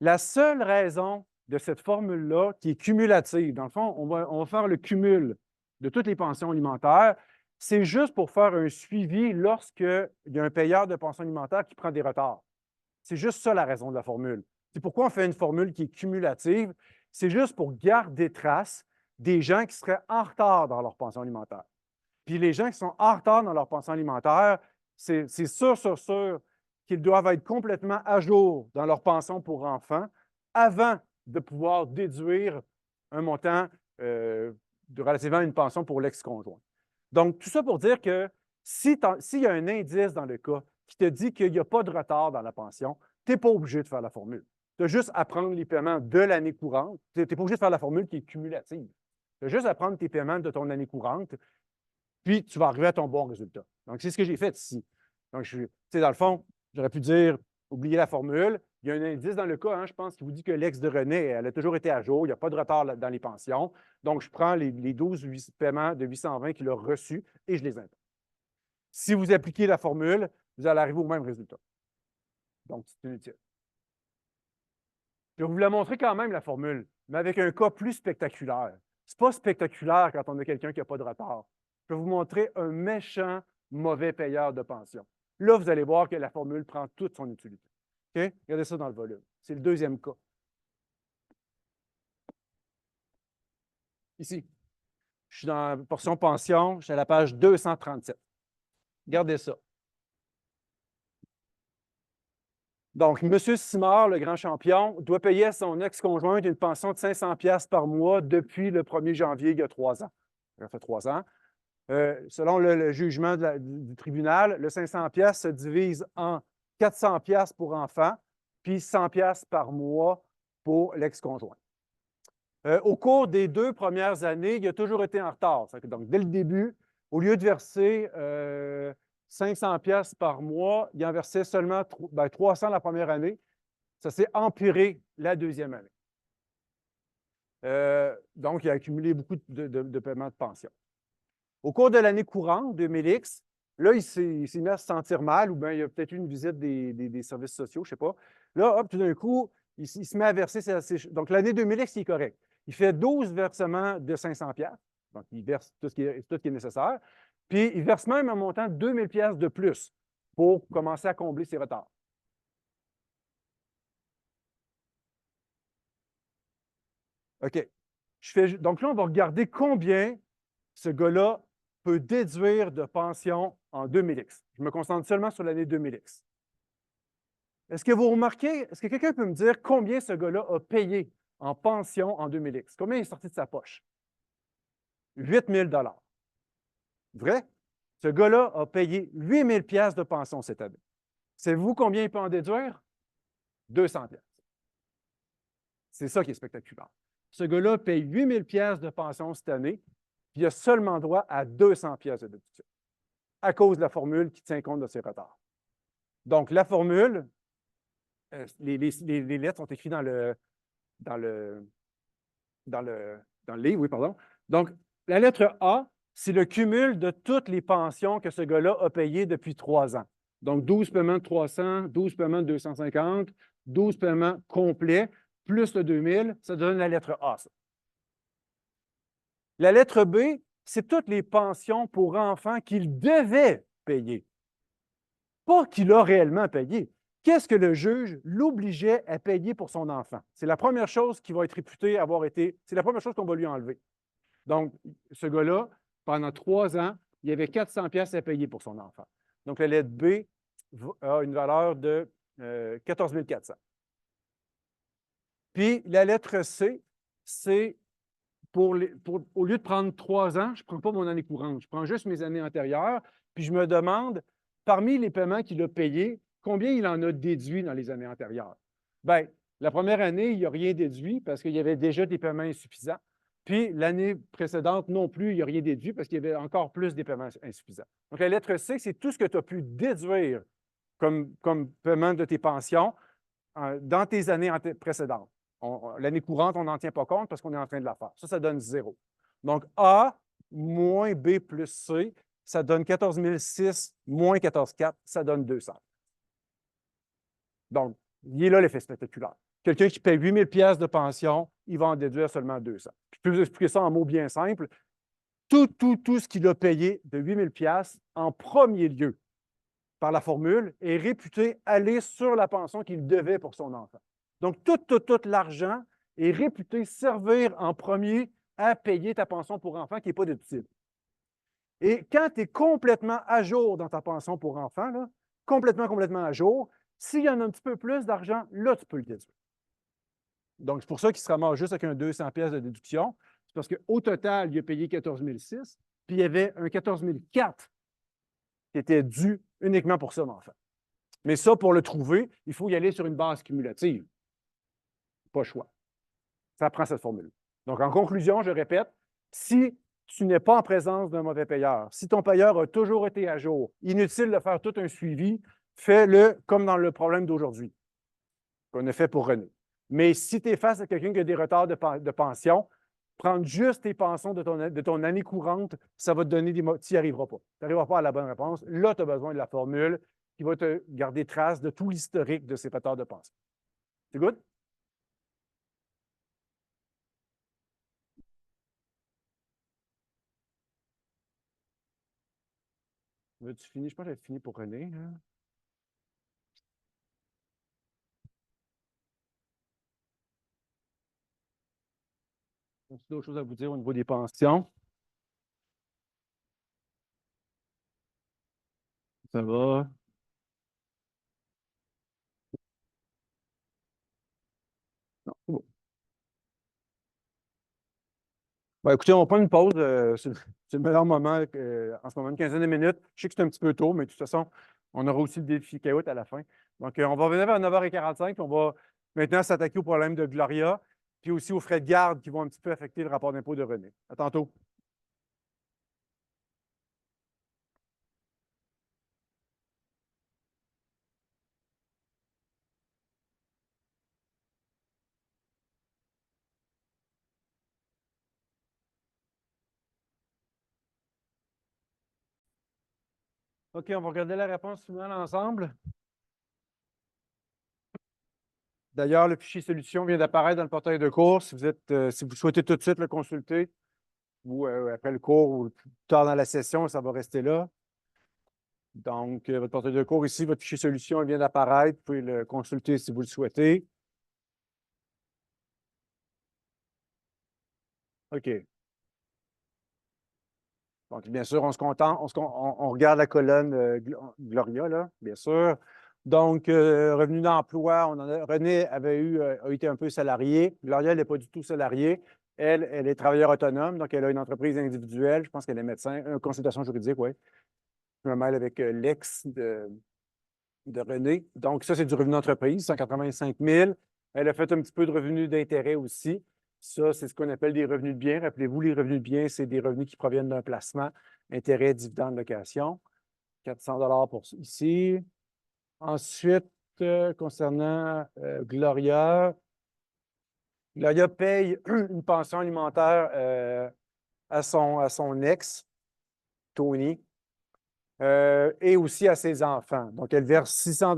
La seule raison de cette formule-là qui est cumulative, dans le fond, on va faire le cumul de toutes les pensions alimentaires, c'est juste pour faire un suivi lorsqu'il y a un payeur de pension alimentaire qui prend des retards. C'est juste ça la raison de la formule. C'est pourquoi on fait une formule qui est cumulative. C'est juste pour garder trace des gens qui seraient en retard dans leur pension alimentaire. Puis les gens qui sont en retard dans leur pension alimentaire, c'est sûr qu'ils doivent être complètement à jour dans leur pension pour enfants avant de pouvoir déduire un montant relativement à une pension pour l'ex-conjoint. Donc, tout ça pour dire que s'il y a un indice dans le cas qui te dit qu'il n'y a pas de retard dans la pension, tu n'es pas obligé de faire la formule. Tu as juste à prendre les paiements de l'année courante. Tu n'es pas obligé de faire la formule qui est cumulative. Tu as juste à prendre tes paiements de ton année courante, puis tu vas arriver à ton bon résultat. Donc, c'est ce que j'ai fait ici. Donc, dans le fond, j'aurais pu dire, oubliez la formule. Il y a un indice dans le cas, je pense, qui vous dit que l'ex de René, elle a toujours été à jour, il n'y a pas de retard dans les pensions. Donc, je prends les 12 paiements de 820 qu'il a reçus et je les impose. Si vous appliquez la formule, vous allez arriver au même résultat. Donc, c'est inutile. Je vais vous la montrer quand même, la formule, mais avec un cas plus spectaculaire. Ce n'est pas spectaculaire quand on a quelqu'un qui n'a pas de retard. Je vais vous montrer un méchant mauvais payeur de pension. Là, vous allez voir que la formule prend toute son utilité. OK? Regardez ça dans le volume. C'est le deuxième cas. Ici. Je suis dans la portion pension, je suis à la page 237. Regardez ça. Donc, M. Simard, le grand champion, doit payer à son ex-conjointe une pension de 500$ par mois depuis le 1er janvier, il y a 3 ans. Ça fait 3 ans. Selon le jugement du tribunal, le 500$ se divise en 400$ pour enfants, puis 100$ par mois pour l'ex-conjoint. Au cours des 2 premières années, il a toujours été en retard. Donc, dès le début, au lieu de verser 500$ par mois, il en versait seulement 300$ la première année. Ça s'est empiré la deuxième année. Donc, il a accumulé beaucoup de paiements de pension. Au cours de l'année courante, 2000X, là, il s'est mis à se sentir mal, ou bien il y a peut-être eu une visite des services sociaux, je ne sais pas. Là, hop, tout d'un coup, il se met à verser. Donc, l'année 2000X, il est correct. Il fait 12 versements de 500$. Donc, il verse tout ce qui est nécessaire. Puis, il verse même un montant de 2000$ de plus pour commencer à combler ses retards. OK. Donc là, on va regarder combien ce gars-là peut déduire de pension en 2000X. Je me concentre seulement sur l'année 2000X. Est-ce que vous remarquez, est-ce que quelqu'un peut me dire combien ce gars-là a payé en pension en 2000X? Combien il est sorti de sa poche? 8 000 $. Vrai? Ce gars-là a payé 8 000 $ de pension cette année. Savez-vous combien il peut en déduire? 200 $. C'est ça qui est spectaculaire. Ce gars-là paye 8 000 $ de pension cette année, puis il a seulement droit à 200 $ de déduction, à cause de la formule qui tient compte de ses retards. Donc, la formule, les lettres sont écrites dans le livre, oui, pardon. Donc, la lettre A, c'est le cumul de toutes les pensions que ce gars-là a payées depuis 3 ans. Donc, 12 paiements de 300, 12 paiements de 250, 12 paiements complets, plus le 2000, ça donne la lettre A, ça. La lettre B, c'est toutes les pensions pour enfants qu'il devait payer, pas qu'il a réellement payé. Qu'est-ce que le juge l'obligeait à payer pour son enfant? C'est la première chose qui va être réputée avoir été, c'est la première chose qu'on va lui enlever. Donc, ce gars-là, pendant 3 ans, il y avait 400 $ à payer pour son enfant. Donc, la lettre B a une valeur de 14 400. Puis, la lettre C, c'est au lieu de prendre 3 ans, je ne prends pas mon année courante, je prends juste mes années antérieures, puis je me demande, parmi les paiements qu'il a payés, combien il en a déduit dans les années antérieures? Bien, la première année, il n'a rien déduit parce qu'il y avait déjà des paiements insuffisants. Puis l'année précédente non plus, il n'y a rien déduit parce qu'il y avait encore plus des paiements insuffisants. Donc, la lettre C, c'est tout ce que tu as pu déduire comme paiement de tes pensions dans tes années précédentes. L'année courante, on n'en tient pas compte parce qu'on est en train de la faire. Ça donne 0. Donc, A moins B plus C, ça donne 14 006 moins 14 4, ça donne 200. Donc, il est là l'effet spectaculaire. Quelqu'un qui paie 8 000 $ de pension, il va en déduire seulement 200. Je peux vous expliquer ça en mots bien simples. Tout ce qu'il a payé de 8 000 $ en premier lieu par la formule est réputé aller sur la pension qu'il devait pour son enfant. Donc, tout l'argent est réputé servir en premier à payer ta pension pour enfant qui n'est pas déductible. Et quand tu es complètement à jour dans ta pension pour enfant, là, complètement à jour, s'il y en a un petit peu plus d'argent, là, tu peux le déduire. Donc, c'est pour ça qu'il se ramasse juste avec un 200 $ de déduction. C'est parce qu'au total, il a payé 14 006, puis il y avait un 14 004 qui était dû uniquement pour son enfant. Mais ça, pour le trouver, il faut y aller sur une base cumulative. Pas le choix. Ça prend cette formule. Donc, en conclusion, je répète, si tu n'es pas en présence d'un mauvais payeur, si ton payeur a toujours été à jour, inutile de faire tout un suivi, fais-le comme dans le problème d'aujourd'hui, qu'on a fait pour René. Mais si tu es face à quelqu'un qui a des retards de pension, prendre juste tes pensions de ton année courante, ça va te donner des mots. Tu n'y arriveras pas. Tu n'arriveras pas à la bonne réponse. Là, tu as besoin de la formule qui va te garder trace de tout l'historique de ces retards de pension. C'est good? Veux-tu finir? Je pense que j'avais fini pour René. Hein? As-tu d'autres choses à vous dire au niveau des pensions? Ça va? Non, c'est bon. Bon, écoutez, on prend une pause. C'est le meilleur moment en ce moment, une quinzaine de minutes. Je sais que c'est un petit peu tôt, mais de toute façon, on aura aussi le défi Kahoot à la fin. Donc, on va revenir vers 9h45, puis on va maintenant s'attaquer au problème de Gloria, puis aussi aux frais de garde qui vont un petit peu affecter le rapport d'impôt de René. À tantôt. OK, on va regarder la réponse finale ensemble. D'ailleurs, le fichier solution vient d'apparaître dans le portail de cours. Si vous souhaitez tout de suite le consulter, ou après le cours ou plus tard dans la session, ça va rester là. Donc, votre portail de cours ici, votre fichier solution vient d'apparaître. Vous pouvez le consulter si vous le souhaitez. OK. Donc, bien sûr, on se contente, on regarde la colonne Gloria, là, bien sûr. Donc, revenu d'emploi, René a été un peu salarié. Gloria, elle n'est pas du tout salariée. Elle est travailleur autonome, donc elle a une entreprise individuelle. Je pense qu'elle est médecin, consultation juridique, oui. Je me mêle avec l'ex de René. Donc, ça, c'est du revenu d'entreprise, 185 000. Elle a fait un petit peu de revenus d'intérêt aussi. Ça, c'est ce qu'on appelle des revenus de biens. Rappelez-vous, les revenus de biens, c'est des revenus qui proviennent d'un placement, intérêt, dividende, location. 400 pour ici. Ensuite, concernant Gloria, Gloria paye une pension alimentaire à son ex, Tony, et aussi à ses enfants. Donc, elle verse 600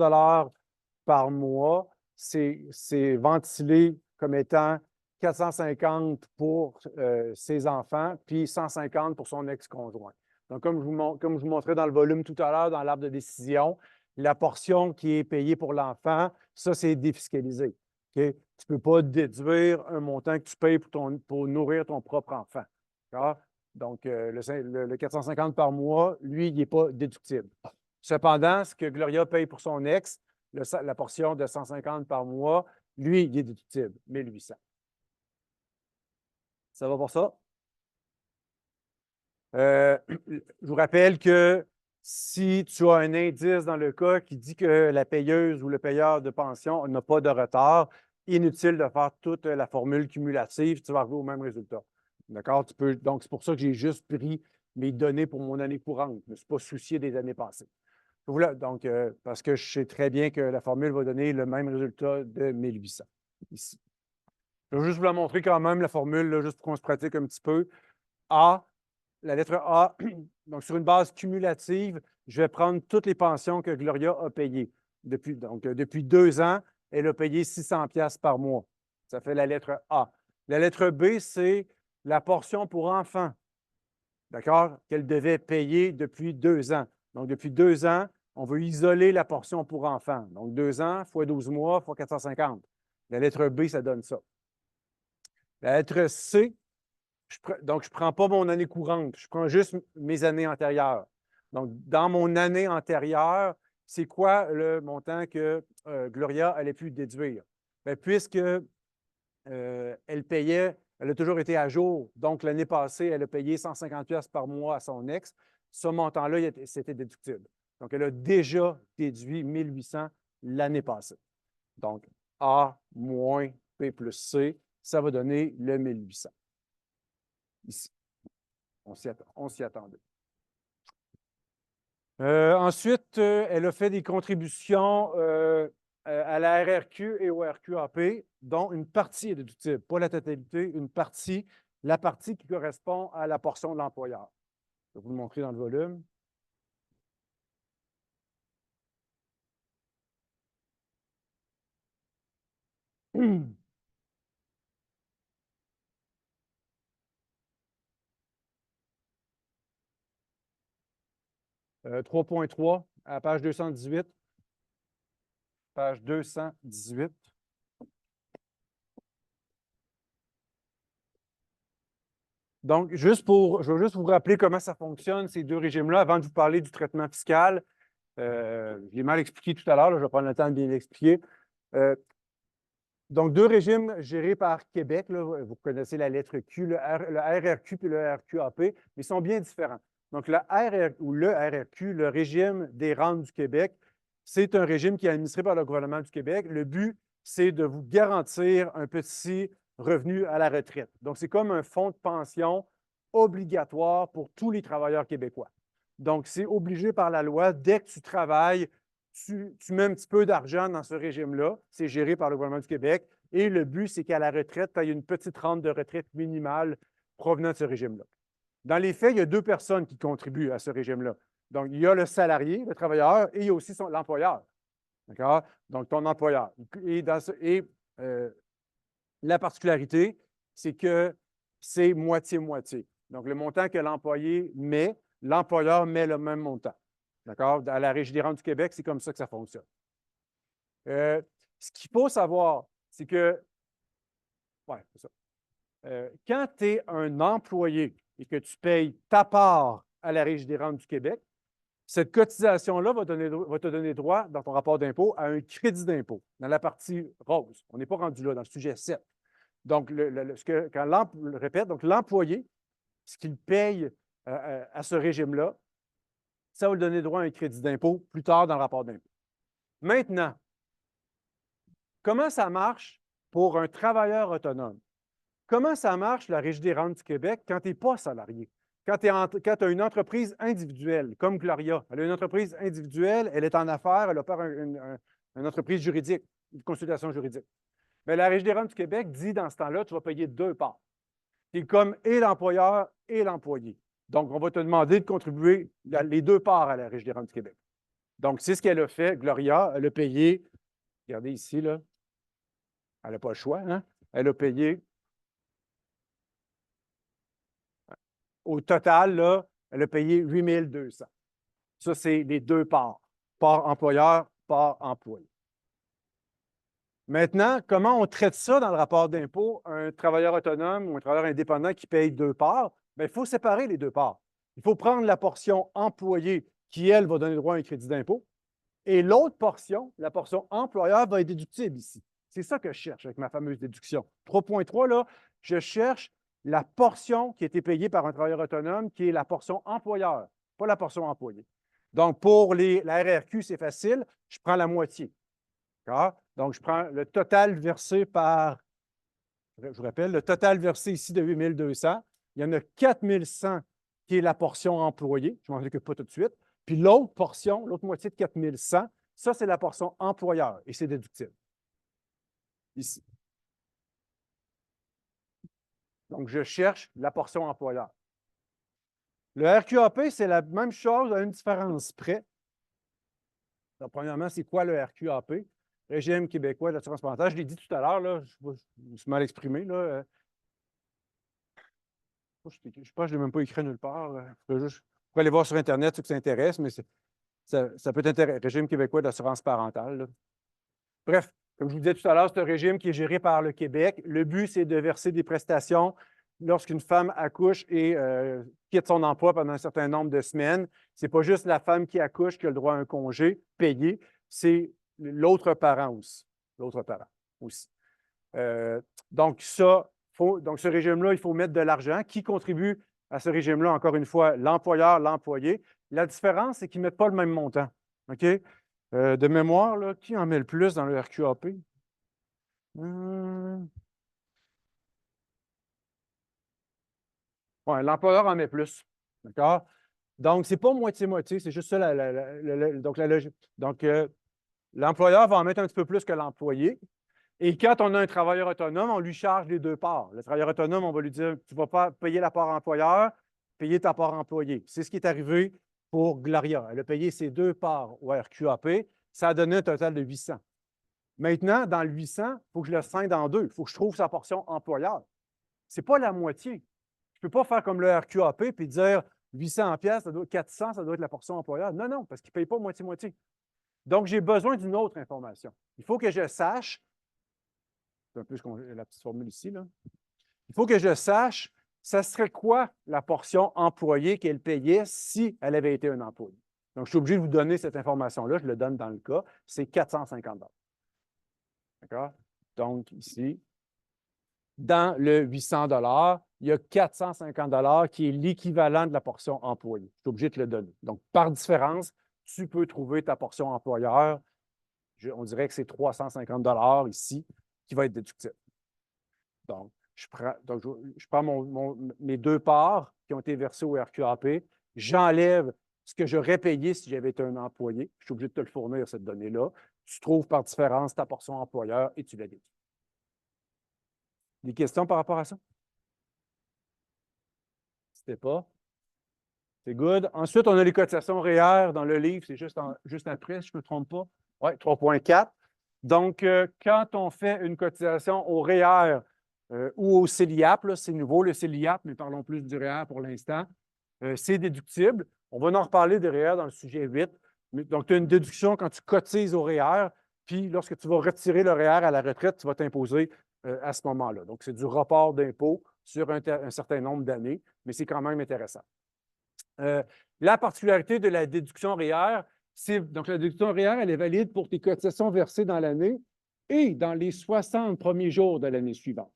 par mois. C'est ventilé comme étant 450 pour ses enfants, puis 150 pour son ex-conjoint. Donc, comme je vous montrais dans le volume tout à l'heure, dans l'arbre de décision, la portion qui est payée pour l'enfant, ça, c'est défiscalisé. Okay? Tu ne peux pas déduire un montant que tu payes pour nourrir ton propre enfant. Donc, le 450 par mois, lui, il n'est pas déductible. Cependant, ce que Gloria paye pour son ex, la portion de 150 par mois, lui, il est déductible, 1800. Ça va pour ça? Je vous rappelle que si tu as un indice dans le cas qui dit que la payeuse ou le payeur de pension n'a pas de retard, inutile de faire toute la formule cumulative, tu vas arriver au même résultat. D'accord? Donc, c'est pour ça que j'ai juste pris mes données pour mon année courante. Je ne me suis pas soucié des années passées. Voilà, donc, parce que je sais très bien que la formule va donner le même résultat de 1800 ici. Je vais juste vous la montrer quand même, la formule, là, juste pour qu'on se pratique un petit peu. A, la lettre A, donc sur une base cumulative, je vais prendre toutes les pensions que Gloria a payées. Depuis 2 ans, elle a payé 600 pièces par mois. Ça fait la lettre A. La lettre B, c'est la portion pour enfants, d'accord, qu'elle devait payer depuis 2 ans. Donc, depuis 2 ans, on veut isoler la portion pour enfants. Donc, 2 ans fois 12 mois fois 450. La lettre B, ça donne ça. La lettre C, donc, je ne prends pas mon année courante, je prends juste mes années antérieures. Donc, dans mon année antérieure, c'est quoi le montant que Gloria allait pu déduire? Bien, puisque elle payait, elle a toujours été à jour, donc l'année passée, elle a payé 150 pièces par mois à son ex. Ce montant-là, c'était déductible. Donc, elle a déjà déduit 1800 l'année passée. Donc, A moins P plus C, ça va donner le 1800. Ici. On s'y attendait. Ensuite, elle a fait des contributions à la RRQ et au RQAP, dont une partie est déductible, pas la totalité, une partie, la partie qui correspond à la portion de l'employeur. Je vais vous le montrer dans le volume. « 3.3 à la page 218. Page 218. Donc, je vais juste vous rappeler comment ça fonctionne, ces deux régimes-là, avant de vous parler du traitement fiscal. Je l'ai mal expliqué tout à l'heure, je vais prendre le temps de bien l'expliquer. Donc, 2 régimes gérés par Québec. Là, vous connaissez la lettre Q, le RRQ et le RQAP, mais ils sont bien différents. Donc, le RRQ, le régime des rentes du Québec, c'est un régime qui est administré par le gouvernement du Québec. Le but, c'est de vous garantir un petit revenu à la retraite. Donc, c'est comme un fonds de pension obligatoire pour tous les travailleurs québécois. Donc, c'est obligé par la loi, dès que tu travailles, tu mets un petit peu d'argent dans ce régime-là. C'est géré par le gouvernement du Québec. Et le but, c'est qu'à la retraite, tu aies une petite rente de retraite minimale provenant de ce régime-là. Dans les faits, il y a 2 personnes qui contribuent à ce régime-là. Donc, il y a le salarié, le travailleur, et il y a aussi l'employeur. D'accord? Donc, ton employeur. La particularité, c'est que c'est moitié-moitié. Donc, le montant que l'employé met, l'employeur met le même montant. D'accord? À la Régie des rentes du Québec, c'est comme ça que ça fonctionne. Ce qu'il faut savoir, c'est que. Ouais, c'est ça. quand tu es un employé et que tu payes ta part à la Régie des rentes du Québec, cette cotisation-là va te donner droit, dans ton rapport d'impôt, à un crédit d'impôt, dans la partie rose. On n'est pas rendu là, dans le sujet 7. Donc, je répète, donc l'employé, ce qu'il paye à ce régime-là, ça va lui donner droit à un crédit d'impôt plus tard dans le rapport d'impôt. Maintenant, comment ça marche pour un travailleur autonome? Comment ça marche, la Régie des rentes du Québec, quand tu n'es pas salarié? Quand tu as une entreprise individuelle, comme Gloria, elle a une entreprise individuelle, elle est en affaires, elle opère une entreprise juridique, une consultation juridique. Mais la Régie des rentes du Québec dit, dans ce temps-là, tu vas payer 2 parts. Tu es comme et l'employeur et l'employé. Donc, on va te demander de contribuer les 2 parts à la Régie des rentes du Québec. Donc, c'est ce qu'elle a fait. Gloria, elle a payé, regardez ici, là, elle n'a pas le choix, hein? Elle a payé, au total, là, elle a payé 8 200. Ça, c'est les 2 parts. Part employeur, part employé. Maintenant, comment on traite ça dans le rapport d'impôt? Un travailleur autonome ou un travailleur indépendant qui paye 2 parts, bien, il faut séparer les 2 parts. Il faut prendre la portion employé qui, elle, va donner droit à un crédit d'impôt. Et l'autre portion, la portion employeur, va être déductible ici. C'est ça que je cherche avec ma fameuse déduction. 3.3, là, je cherche la portion qui a été payée par un travailleur autonome, qui est la portion employeur, pas la portion employée. Donc, pour la RRQ, c'est facile, je prends la moitié. Donc, je prends le total versé par, je vous rappelle, le total versé ici de 8 200. Il y en a 4 100 qui est la portion employée. Je ne m'en occupe pas tout de suite. Puis l'autre portion, l'autre moitié de 4 100, ça, c'est la portion employeur et c'est déductible. Ici. Donc, je cherche la portion employeur. Le RQAP, c'est la même chose à une différence près. Donc, premièrement, c'est quoi le RQAP? Régime québécois d'assurance parentale. Je l'ai dit tout à l'heure, là, je me suis mal exprimé. Là. Je pense que je ne l'ai même pas écrit nulle part. Vous pouvez aller voir sur Internet ceux qui s'intéressent, mais ça peut être intéressant. Régime québécois d'assurance parentale. Là. Bref, comme je vous disais tout à l'heure, c'est un régime qui est géré par le Québec. Le but, c'est de verser des prestations lorsqu'une femme accouche et quitte son emploi pendant un certain nombre de semaines. Ce n'est pas juste la femme qui accouche qui a le droit à un congé payé, c'est l'autre parent aussi. L'autre parent aussi. Donc, ce régime-là, il faut mettre de l'argent. Qui contribue à ce régime-là? Encore une fois, l'employeur, l'employé. La différence, c'est qu'ils ne mettent pas le même montant. OK? De mémoire, là, qui en met le plus dans le RQAP? Ouais, l'employeur en met plus. D'accord? Donc, ce n'est pas moitié-moitié, c'est juste ça donc, la logique. Donc, l'employeur va en mettre un petit peu plus que l'employé. Et quand on a un travailleur autonome, on lui charge les 2 parts. Le travailleur autonome, on va lui dire, tu ne vas pas payer la part employeur, payer ta part employé. C'est ce qui est arrivé pour Gloria. Elle a payé ses 2 parts au RQAP. Ça a donné un total de 800. Maintenant, dans le 800, il faut que je le scinde en 2. Il faut que je trouve sa portion employeur. Ce n'est pas la moitié. Je ne peux pas faire comme le RQAP et dire 800 pièces, 400, ça doit être la portion employeur. Non, non, parce qu'il ne paye pas moitié-moitié. Donc, j'ai besoin d'une autre information. Il faut que je sache, c'est un peu la petite formule ici, là. Il faut que je sache, ça serait quoi la portion employée qu'elle payait si elle avait été un employé. Donc, je suis obligé de vous donner cette information-là, je le donne dans le cas, c'est 450 $. D'accord? Donc, ici, dans le 800 $, il y a 450 $ qui est l'équivalent de la portion employée. Je suis obligé de te le donner. Donc, par différence, tu peux trouver ta portion employeur. On dirait que c'est 350 $ ici qui va être déductible. Donc, je prends mes 2 parts qui ont été versées au RQAP, j'enlève ce que j'aurais payé si j'avais été un employé. Je suis obligé de te le fournir, cette donnée-là. Tu trouves par différence ta portion employeur et tu la déduis. Des questions par rapport à ça? C'était pas? C'est good. Ensuite, on a les cotisations REER dans le livre, c'est juste après, si je ne me trompe pas. Oui, 3.4. Donc, quand on fait une cotisation au REER ou au CELIAP, c'est nouveau le CELIAP, mais parlons plus du REER pour l'instant, c'est déductible. On va en reparler des REER dans le sujet 8. Donc, tu as une déduction quand tu cotises au REER, puis lorsque tu vas retirer le REER à la retraite, tu vas t'imposer à ce moment-là. Donc, c'est du report d'impôt sur un certain nombre d'années, mais c'est quand même intéressant. La particularité de la déduction REER, donc la déduction REER, elle est valide pour tes cotisations versées dans l'année et dans les 60 premiers jours de l'année suivante.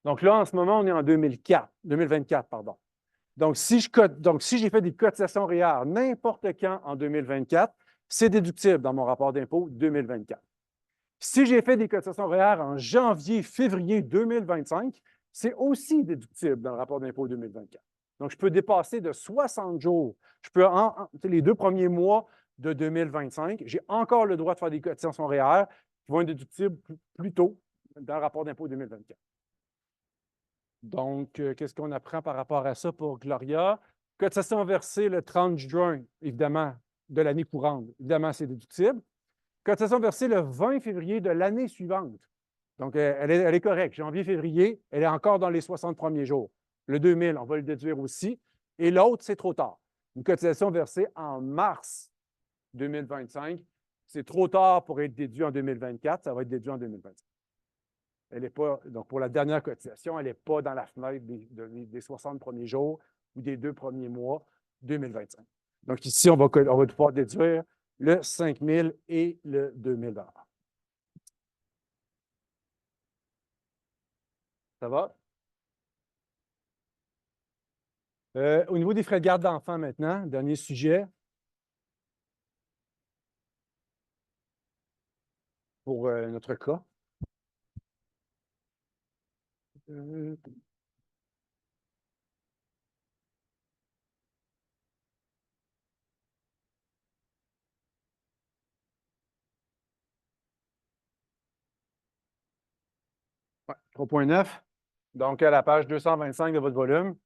Donc là, en ce moment, on est en 2024, pardon. Donc, si j'ai fait des cotisations REER n'importe quand en 2024, c'est déductible dans mon rapport d'impôt 2024. Si j'ai fait des cotisations REER en janvier, février 2025, c'est aussi déductible dans le rapport d'impôt 2024. Donc, je peux dépasser de 60 jours. Je peux, les 2 premiers mois de 2025, j'ai encore le droit de faire des cotisations REER qui vont être déductibles plus tôt dans le rapport d'impôt 2024. Donc, qu'est-ce qu'on apprend par rapport à ça pour Gloria? Cotisation versée le 30 juin, évidemment, de l'année courante. Évidemment, c'est déductible. Cotisation versée le 20 février de l'année suivante. Donc, elle est correcte. Janvier-février, elle est encore dans les 60 premiers jours. Le 2000, on va le déduire aussi. Et l'autre, c'est trop tard. Une cotisation versée en mars 2025, c'est trop tard pour être déduit en 2024, ça va être déduit en 2025. Elle n'est pas, donc pour la dernière cotisation, elle n'est pas dans la fenêtre des 60 premiers jours ou des 2 premiers mois 2025. Donc ici, on va pouvoir déduire le 5 000 et le 2 000 $. Ça va? Au niveau des frais de garde d'enfants maintenant, dernier sujet. Pour notre cas. 3.9. Donc, à la page 225 de votre volume.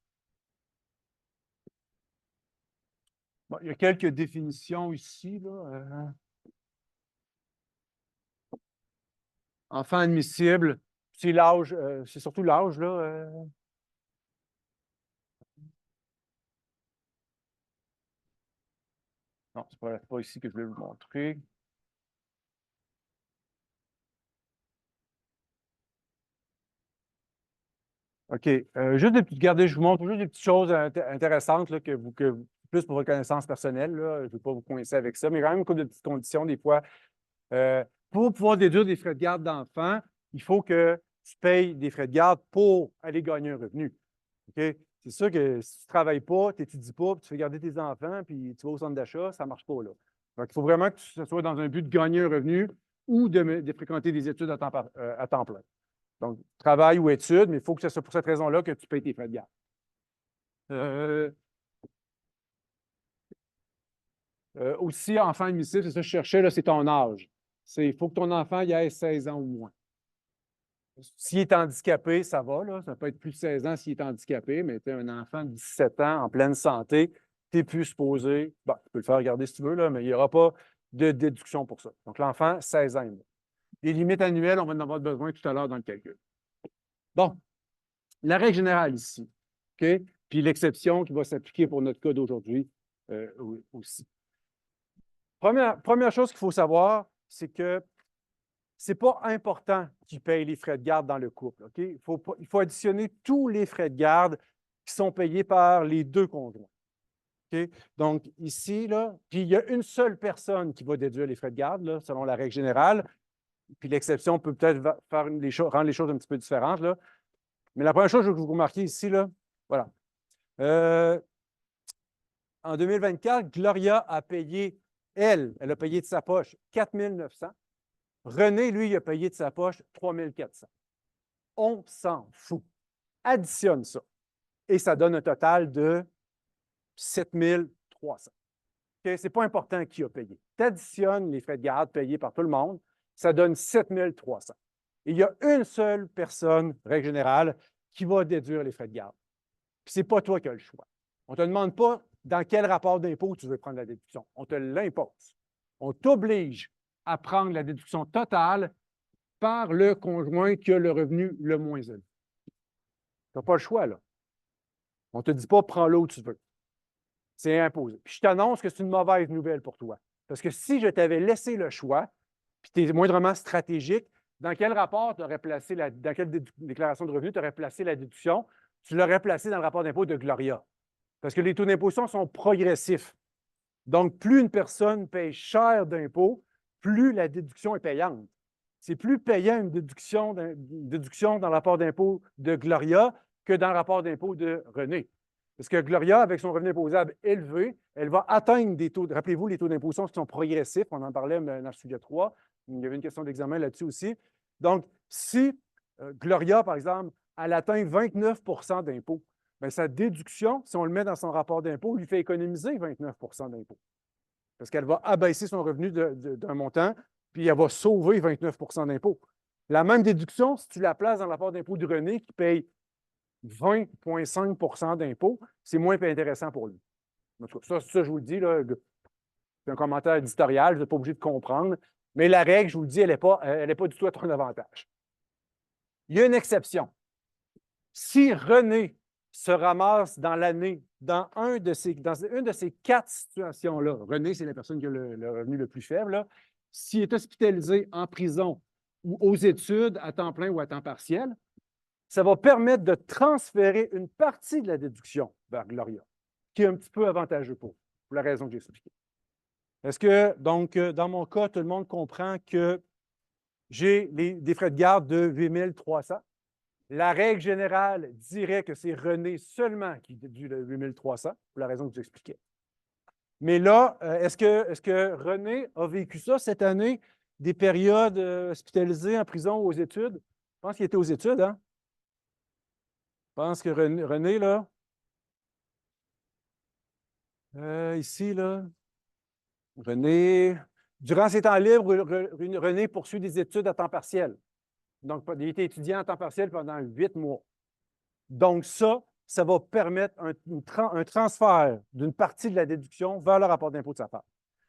Bon, il y a quelques définitions ici. Là, enfant admissible, c'est l'âge, c'est surtout l'âge, là. Non, ce n'est pas ici que je vais vous montrer. OK. Juste des petites, regardez, je vous montre juste des petites choses intéressantes là, plus pour votre connaissance personnelle. Là, je ne vais pas vous coincer avec ça, mais quand même une couple de petites conditions des fois. Pour pouvoir déduire des frais de garde d'enfants, il faut que tu payes des frais de garde pour aller gagner un revenu. OK? C'est sûr que si tu ne travailles pas, tu n'étudies pas, puis tu fais garder tes enfants, puis tu vas au centre d'achat, ça ne marche pas là. Donc, il faut vraiment que tu sois dans un but de gagner un revenu ou de fréquenter des études à temps plein. Donc, travail ou études, mais il faut que ce soit pour cette raison-là que tu payes tes frais de garde. Aussi, enfant admissible, c'est ça que je cherchais, là, c'est ton âge. Il faut que ton enfant y ait 16 ans ou moins. S'il est handicapé, ça va, là. Ça peut être plus de 16 ans s'il est handicapé, mais tu as un enfant de 17 ans en pleine santé, tu n'es plus supposé. Bon, tu peux le faire regarder si tu veux, là, mais il n'y aura pas de déduction pour ça. Donc, l'enfant, 16 ans. Les limites annuelles, on va en avoir besoin tout à l'heure dans le calcul. Bon, la règle générale ici, OK? Puis l'exception qui va s'appliquer pour notre cas d'aujourd'hui aussi. Première chose qu'il faut savoir, c'est que ce n'est pas important qui paye les frais de garde dans le couple. OK? Il faut additionner tous les frais de garde qui sont payés par les 2 conjoints. OK? Donc, ici, là, puis il y a une seule personne qui va déduire les frais de garde, là, selon la règle générale. Puis l'exception peut peut-être rendre les choses un petit peu différentes. Là. Mais la première chose que vous remarquez ici, là, voilà. En 2024, Gloria a payé, elle a payé de sa poche 4 900. René, lui, il a payé de sa poche 3 400. On s'en fout. Additionne ça. Et ça donne un total de 7 300. Okay? Ce n'est pas important qui a payé. Tu additionnes les frais de garde payés par tout le monde, ça donne 7 300. Et il y a une seule personne, règle générale, qui va déduire les frais de garde. Puis ce n'est pas toi qui as le choix. On ne te demande pas dans quel rapport d'impôt tu veux prendre la déduction. On te l'impose. On t'oblige à prendre la déduction totale par le conjoint qui a le revenu le moins élevé. Tu n'as pas le choix, là. On ne te dit pas prends-le où tu veux. C'est imposé. Puis je t'annonce que c'est une mauvaise nouvelle pour toi. Parce que si je t'avais laissé le choix, puis tu es moindrement stratégique, dans quel rapport tu aurais placé dans quelle déclaration de revenus tu aurais placé la déduction? Tu l'aurais placé dans le rapport d'impôt de Gloria. Parce que les taux d'imposition sont progressifs. Donc, plus une personne paye cher d'impôts, plus la déduction est payante. C'est plus payant une déduction dans le rapport d'impôt de Gloria que dans le rapport d'impôt de René. Parce que Gloria, avec son revenu imposable élevé, elle va atteindre des taux. Rappelez-vous, les taux d'imposition qui sont progressifs. On en parlait dans le sujet 3. Il y avait une question d'examen là-dessus aussi. Donc, si Gloria, par exemple, elle atteint 29 d'impôts, bien, sa déduction, si on le met dans son rapport d'impôt, lui fait économiser 29 d'impôts. Parce qu'elle va abaisser son revenu d'un montant, puis elle va sauver 29 d'impôts. La même déduction, si tu la places dans le rapport d'impôt de René, qui paye 20,5 d'impôts, c'est moins intéressant pour lui. Ça, je vous le dis, c'est un commentaire éditorial, vous n'êtes pas obligé de comprendre, mais la règle, je vous le dis, elle n'est pas du tout à ton avantage. Il y a une exception. Si René se ramasse dans l'année dans une de ces 4 situations-là, René, c'est la personne qui a le revenu le plus faible, là, s'il est hospitalisé en prison ou aux études à temps plein ou à temps partiel, ça va permettre de transférer une partie de la déduction vers Gloria, qui est un petit peu avantageux pour la raison que j'ai expliquée. Est-ce que, donc, dans mon cas, tout le monde comprend que j'ai des frais de garde de 8 300? La règle générale dirait que c'est René seulement qui déduit le 8 300, pour la raison que j'expliquais. Mais là, est-ce que René a vécu ça cette année, des périodes hospitalisées en prison ou aux études? Je pense qu'il était aux études, hein? Je pense que René, là, ici, là, René, durant ses temps libres, René poursuit des études à temps partiel. Donc, il était étudiant à temps partiel pendant 8 mois. Donc, ça va permettre un transfert d'une partie de la déduction vers le rapport d'impôt de sa part.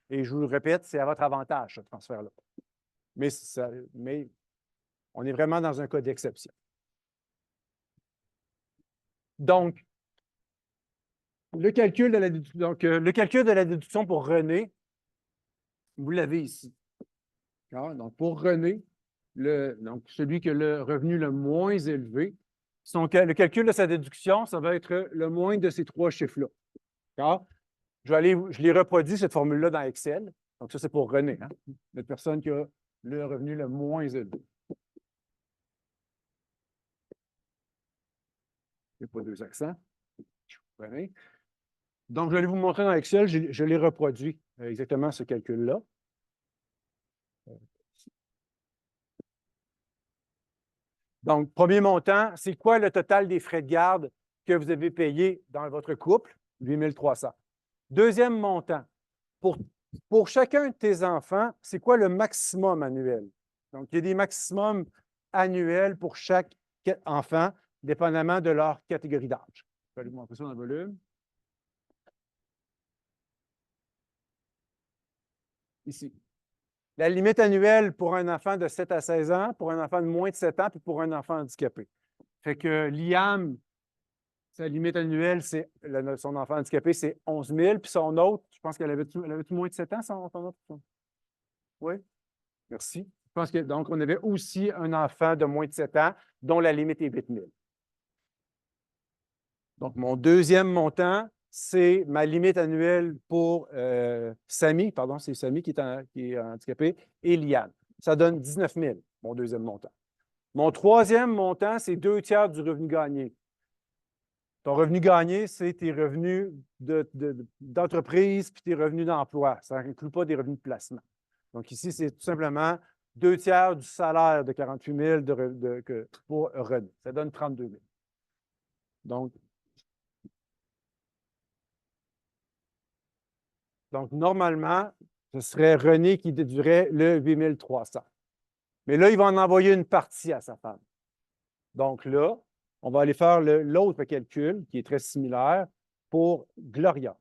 Et je vous le répète, c'est à votre avantage, ce transfert-là. Mais on est vraiment dans un cas d'exception. Donc, le calcul de la déduction pour René, vous l'avez ici. Donc, pour René, donc celui qui a le revenu le moins élevé, le calcul de sa déduction, ça va être le moins de ces 3 chiffres-là. Je l'ai reproduit, cette formule-là, dans Excel. Donc, ça, c'est pour René, hein? La personne qui a le revenu le moins élevé. Il n'y a pas 2 accents. René. Donc, je vais vous montrer dans Excel, je l'ai reproduit exactement ce calcul-là. Donc, premier montant, c'est quoi le total des frais de garde que vous avez payés dans votre couple? 8 300. Deuxième montant, pour chacun de tes enfants, c'est quoi le maximum annuel? Donc, il y a des maximums annuels pour chaque enfant, dépendamment de leur catégorie d'âge. Je vais aller vous montrer ça dans le volume. Ici. La limite annuelle pour un enfant de 7 à 16 ans, pour un enfant de moins de 7 ans, puis pour un enfant handicapé. Fait que Liam, sa limite annuelle, son enfant handicapé, c'est 11 000, puis son autre, je pense qu'elle avait-tu moins de 7 ans, son autre? Oui, merci. Je pense que, donc, on avait aussi un enfant de moins de 7 ans, dont la limite est 8 000. Donc, mon deuxième montant, c'est ma limite annuelle pour Samy, pardon, c'est Samy qui est handicapé, et Liane. Ça donne 19 000, mon deuxième montant. Mon troisième montant, c'est 2/3 du revenu gagné. Ton revenu gagné, c'est tes revenus d'entreprise puis tes revenus d'emploi. Ça n'inclut pas des revenus de placement. Donc, ici, c'est tout simplement 2/3 du salaire de 48 000 pour René. Ça donne 32 000. Donc, normalement, ce serait René qui déduirait le 8 300. Mais là, il va en envoyer une partie à sa femme. Donc là, on va aller faire l'autre calcul qui est très similaire pour Gloria.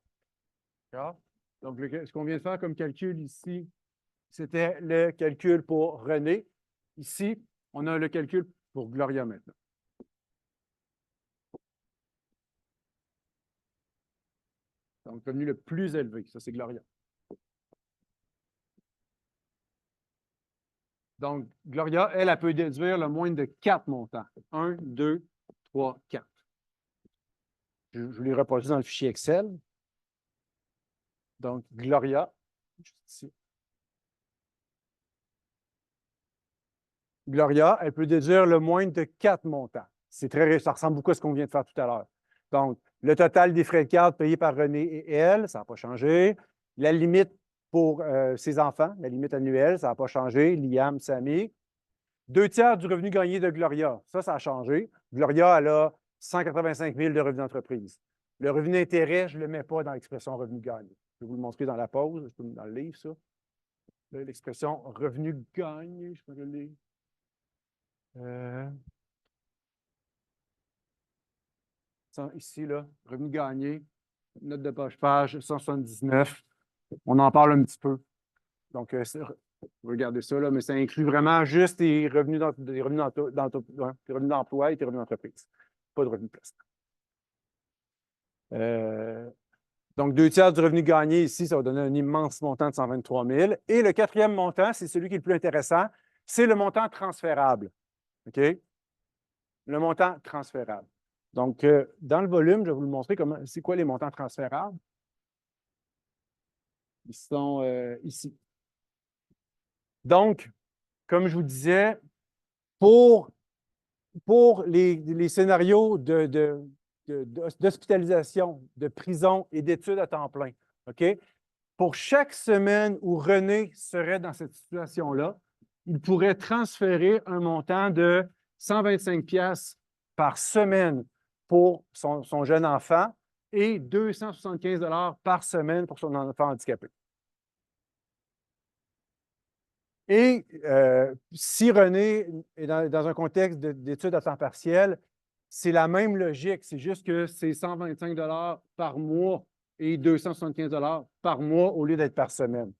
Donc, ce qu'on vient de faire comme calcul ici, c'était le calcul pour René. Ici, on a le calcul pour Gloria maintenant. Donc, le revenu le plus élevé, ça c'est Gloria. Donc, Gloria, elle peut déduire le moins de 4 montants. 1, 2, 3, 4. Je l'ai reproduit dans le fichier Excel. Donc, Gloria, juste ici. Gloria, elle peut déduire le moins de 4 montants. Ça ressemble beaucoup à ce qu'on vient de faire tout à l'heure. Donc, le total des frais de garde payés par René et elle, ça n'a pas changé. La limite pour ses enfants, la limite annuelle, ça n'a pas changé. Liam, Samy. 2/3 du revenu gagné de Gloria, ça a changé. Gloria, elle a 185 000 de revenus d'entreprise. Le revenu d'intérêt, je ne le mets pas dans l'expression revenu gagné. Je vais vous le montrer dans la pause, je peux dans le livre, ça. L'expression revenu gagné, je peux le lire. Ici, là, revenu gagné, note de page 179. On en parle un petit peu. Donc, regardez ça, là, mais ça inclut vraiment juste tes revenus d'emploi et tes revenus d'entreprise. Pas de revenus placement. Donc, 2/3 du revenu gagné ici, ça va donner un immense montant de 123 000. Et le quatrième montant, c'est celui qui est le plus intéressant, c'est le montant transférable. OK? Le montant transférable. Donc, dans le volume, je vais vous le montrer c'est quoi les montants transférables. Ils sont ici. Donc, comme je vous disais, pour les scénarios d'hospitalisation, de prison et d'études à temps plein, OK? Pour chaque semaine où René serait dans cette situation-là, il pourrait transférer un montant de 125 pièces par semaine pour son jeune enfant et 275 par semaine pour son enfant handicapé. Et si René est dans un contexte d'études à temps partiel, c'est la même logique, c'est juste que c'est 125 par mois et 275 par mois au lieu d'être par semaine.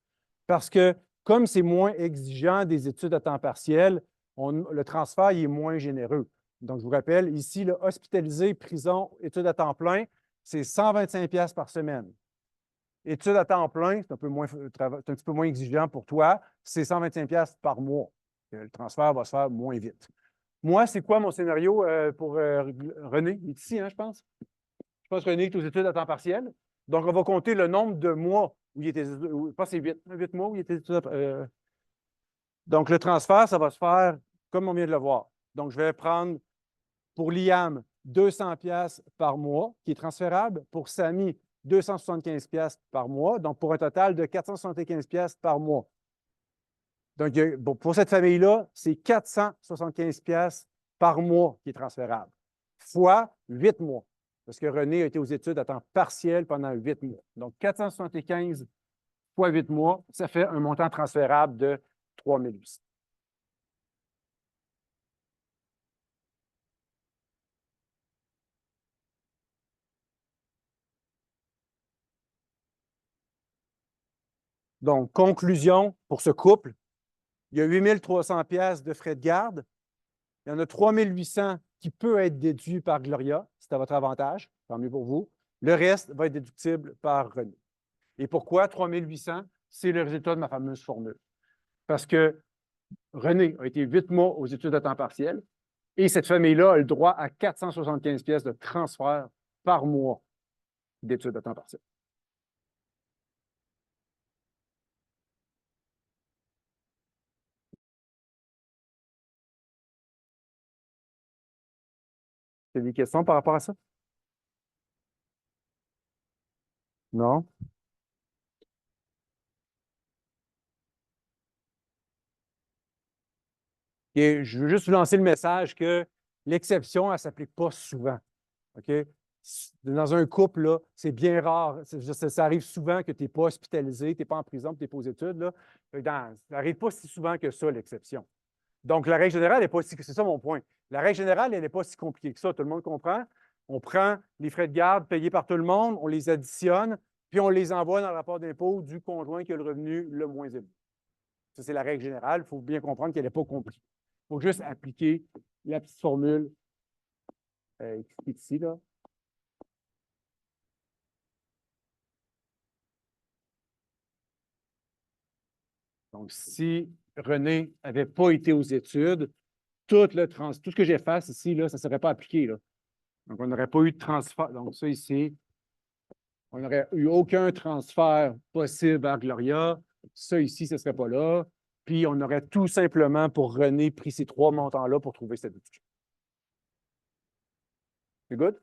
Parce que comme c'est moins exigeant des études à temps partiel, le transfert il est moins généreux. Donc, je vous rappelle, ici, le hospitalisé, prison, études à temps plein, c'est 125 pièces par semaine. Études à temps plein, c'est un petit peu moins exigeant pour toi, c'est 125 pièces par mois. Le transfert va se faire moins vite. Moi, c'est quoi mon scénario pour René? Il est ici, hein, je pense. Je pense que René est aux études à temps partiel. Donc, on va compter le nombre de mois où il était. Je pense que c'est 8 mois où il était études. Donc, le transfert, ça va se faire comme on vient de le voir. Donc, je vais prendre pour Liam 200 pièces par mois qui est transférable. Pour Samy, 275 pièces par mois. Donc, pour un total de 475 pièces par mois. Donc, pour cette famille-là, c'est 475 pièces par mois qui est transférable, fois 8 mois. Parce que René a été aux études à temps partiel pendant 8 mois. Donc, 475 fois 8 mois, ça fait un montant transférable de 3 800. Donc, conclusion pour ce couple, il y a 8 300 pièces de frais de garde. Il y en a 3 800 qui peut être déduit par Gloria, c'est à votre avantage, tant mieux pour vous. Le reste va être déductible par René. Et pourquoi 3 800? C'est le résultat de ma fameuse formule. Parce que René a été 8 mois aux études à temps partiel et cette famille-là a le droit à 475 pièces de transfert par mois d'études à temps partiel. Tu as des questions par rapport à ça? Non? Et je veux juste vous lancer le message que l'exception, elle ne s'applique pas souvent. OK? Dans un couple, là, c'est bien rare. Ça arrive souvent que tu n'es pas hospitalisé, tu n'es pas en prison, tu n'es pas aux études. Là. Ça n'arrive pas si souvent que ça, l'exception. Donc, la règle générale n'est pas si. C'est ça mon point. La règle générale, elle n'est pas si compliquée que ça. Tout le monde comprend. On prend les frais de garde payés par tout le monde, on les additionne, puis on les envoie dans le rapport d'impôt du conjoint qui a le revenu le moins élevé. Ça, c'est la règle générale. Il faut bien comprendre qu'elle n'est pas compliquée. Il faut juste appliquer la petite formule qui est ici, là. Donc, si René n'avait pas été aux études, tout ce que j'efface ici, là, ça ne serait pas appliqué. Là. Donc, on n'aurait pas eu de transfert. Donc, ça ici, on n'aurait eu aucun transfert possible vers Gloria. Ça ici, ce ne serait pas là. Puis, on aurait tout simplement, pour René, pris ces trois montants-là pour trouver cette étude. C'est good?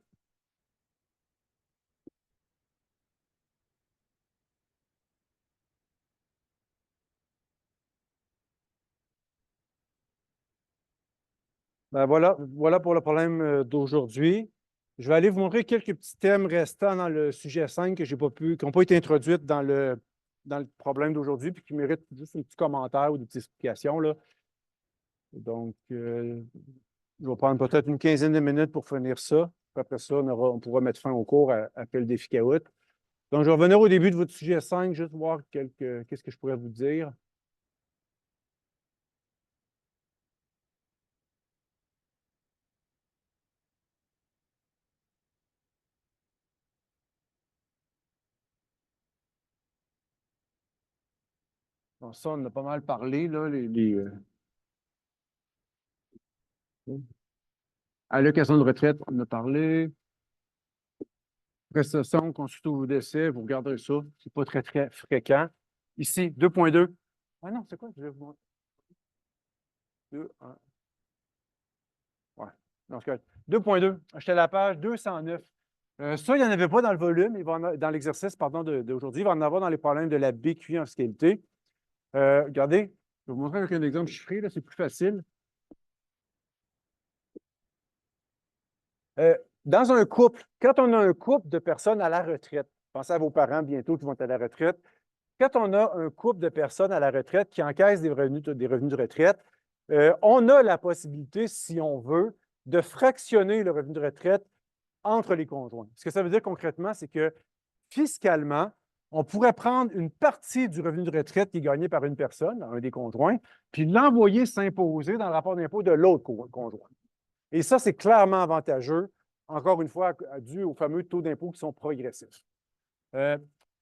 Ben voilà pour le problème d'aujourd'hui. Je vais aller vous montrer quelques petits thèmes restants dans le sujet 5 que j'ai pas pu, qui n'ont pas été introduits dans le problème d'aujourd'hui, puis qui méritent juste un petit commentaire ou des petites explications. Là. Donc, je vais prendre peut-être une quinzaine de minutes pour finir ça. Après ça, on pourra mettre fin au cours après le défi Kahoot. Donc, je vais revenir au début de votre sujet 5, juste voir qu'est-ce que je pourrais vous dire. Bon, ça, on en a pas mal parlé, là, allocation de retraite, on en a parlé. Prestation, consulte au décès, vous regarderez ça. Ce n'est pas très, très fréquent. Ici, 2.2. Ah non, c'est quoi? Je vais vous montrer. 2, 1. Ouais. Non, c'est correct. 2.2. J'étais à la page 209. Ça, il n'y en avait pas dans le volume, dans l'exercice, pardon, d'aujourd'hui. Il va en avoir dans les problèmes de la BQI en fiscalité. Regardez, je vais vous montrer avec un exemple chiffré, là, c'est plus facile. Dans un couple, quand on a un couple de personnes à la retraite, pensez à vos parents bientôt qui vont être à la retraite, quand on a un couple de personnes à la retraite qui encaissent des revenus de retraite, on a la possibilité, si on veut, de fractionner le revenu de retraite entre les conjoints. Ce que ça veut dire concrètement, c'est que fiscalement, on pourrait prendre une partie du revenu de retraite qui est gagné par une personne, un des conjoints, puis l'envoyer s'imposer dans le rapport d'impôt de l'autre conjoint. Et ça, c'est clairement avantageux, encore une fois, dû aux fameux taux d'impôt qui sont progressifs.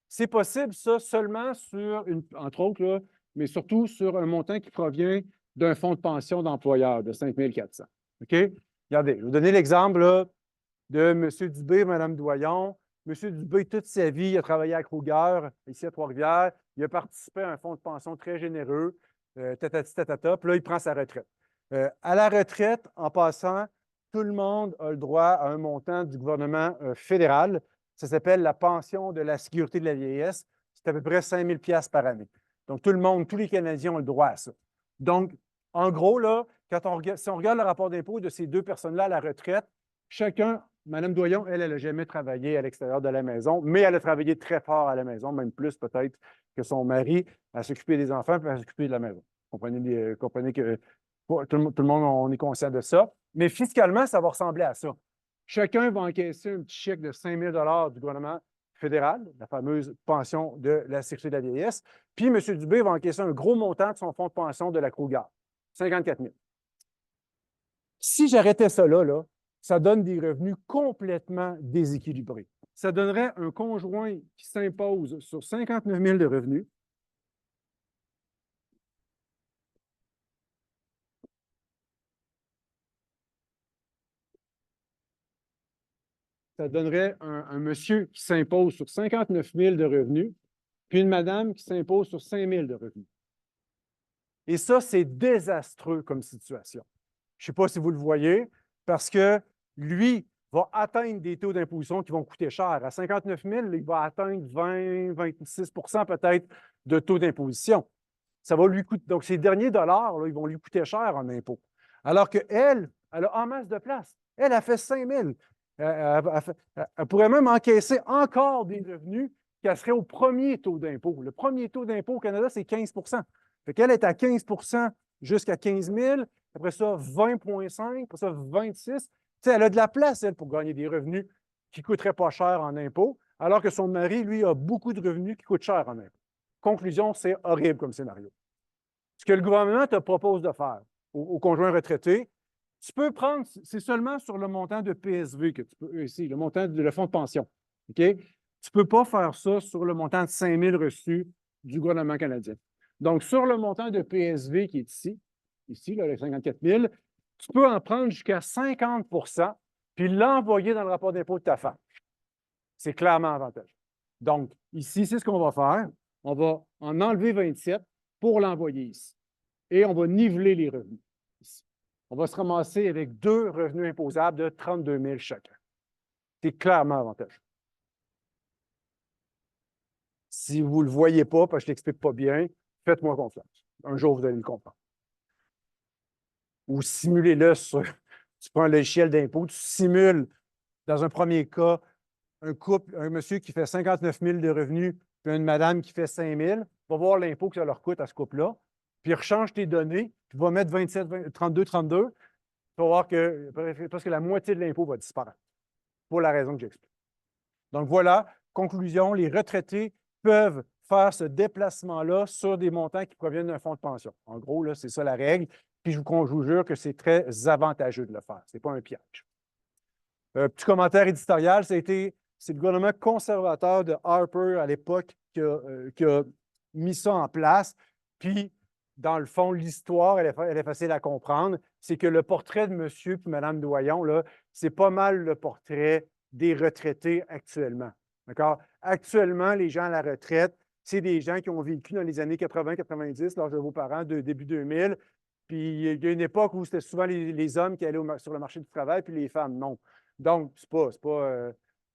C'est possible, ça, seulement sur, entre autres, là, mais surtout sur un montant qui provient d'un fonds de pension d'employeur de 5 400. OK? Regardez, je vais vous donner l'exemple là, de M. Dubé et Mme Doyon. M. Dubé, toute sa vie, il a travaillé à Kruger, ici à Trois-Rivières. Il a participé à un fonds de pension très généreux, tatati tatata, puis là, il prend sa retraite. À la retraite, en passant, tout le monde a le droit à un montant du gouvernement fédéral. Ça s'appelle la pension de la sécurité de la vieillesse. C'est à peu près 5 000 $ par année. Donc, tout le monde, tous les Canadiens ont le droit à ça. Donc, en gros, là, si on regarde le rapport d'impôt de ces deux personnes-là à la retraite, chacun, Mme Doyon, elle n'a jamais travaillé à l'extérieur de la maison, mais elle a travaillé très fort à la maison, même plus peut-être que son mari, à s'occuper des enfants et à s'occuper de la maison. Comprenez que tout le monde, on est conscient de ça. Mais fiscalement, ça va ressembler à ça. Chacun va encaisser un petit chèque de 5 000 $ du gouvernement fédéral, la fameuse pension de la sécurité de la vieillesse. Puis M. Dubé va encaisser un gros montant de son fonds de pension de la Kruger, 54 000. Si j'arrêtais ça là, ça donne des revenus complètement déséquilibrés. Ça donnerait un conjoint qui s'impose sur 59 000 de revenus. Ça donnerait un monsieur qui s'impose sur 59 000 de revenus, puis une madame qui s'impose sur 5 000 de revenus. Et ça, c'est désastreux comme situation. Je ne sais pas si vous le voyez, parce que lui va atteindre des taux d'imposition qui vont coûter cher. À 59 000, il va atteindre 20-26 % peut-être de taux d'imposition. Ça va lui coûter. Donc, ces derniers dollars, là, ils vont lui coûter cher en impôts. Alors qu'elle, elle a en masse de place. Elle a fait 5 000. Elle pourrait même encaisser encore des revenus qu'elle serait au premier taux d'impôt. Le premier taux d'impôt au Canada, c'est 15 %. Fait qu'elle est à 15 % jusqu'à 15 000, après ça 20,5 %, après ça 26 %. Elle a de la place, elle, pour gagner des revenus qui ne coûteraient pas cher en impôts, alors que son mari, lui, a beaucoup de revenus qui coûtent cher en impôts. Conclusion, c'est horrible comme scénario. Ce que le gouvernement te propose de faire aux conjoints retraités, tu peux prendre, c'est seulement sur le montant de PSV que tu peux, ici, le montant de fonds de pension. OK? Tu ne peux pas faire ça sur le montant de 5 000 reçus du gouvernement canadien. Donc, sur le montant de PSV qui est ici, là, les 54 000, tu peux en prendre jusqu'à 50 puis l'envoyer dans le rapport d'impôt de ta femme. C'est clairement avantageux. Donc, ici, c'est ce qu'on va faire. On va en enlever 27 pour l'envoyer ici. Et on va niveler les revenus ici. On va se ramasser avec 2 revenus imposables de 32 000 chacun. C'est clairement avantageux. Si vous ne le voyez pas, parce que je ne l'explique pas bien, faites-moi confiance. Un jour, vous allez le comprendre. Ou simulez-le sur. Tu prends un logiciel d'impôt, tu simules, dans un premier cas, un couple, un monsieur qui fait 59 000 de revenus, puis une madame qui fait 5 000, va voir l'impôt que ça leur coûte à ce couple-là, puis rechange tes données, puis va mettre 27, 32, 32, tu vas voir que presque la moitié de l'impôt va disparaître, pour la raison que j'explique. Donc voilà, conclusion, les retraités peuvent faire ce déplacement-là sur des montants qui proviennent d'un fonds de pension. En gros, là, c'est ça la règle. Puis je vous jure que c'est très avantageux de le faire. Ce n'est pas un piège. Petit commentaire éditorial, c'est le gouvernement conservateur de Harper à l'époque qui a mis ça en place. Puis, dans le fond, l'histoire, elle est facile à comprendre. C'est que le portrait de monsieur et Mme Doyon, c'est pas mal le portrait des retraités actuellement. D'accord? Actuellement, les gens à la retraite, c'est des gens qui ont vécu dans les années 80-90, l'âge de vos parents, de début 2000. Puis il y a une époque où c'était souvent les hommes qui allaient sur le marché du travail, puis les femmes, non. Donc,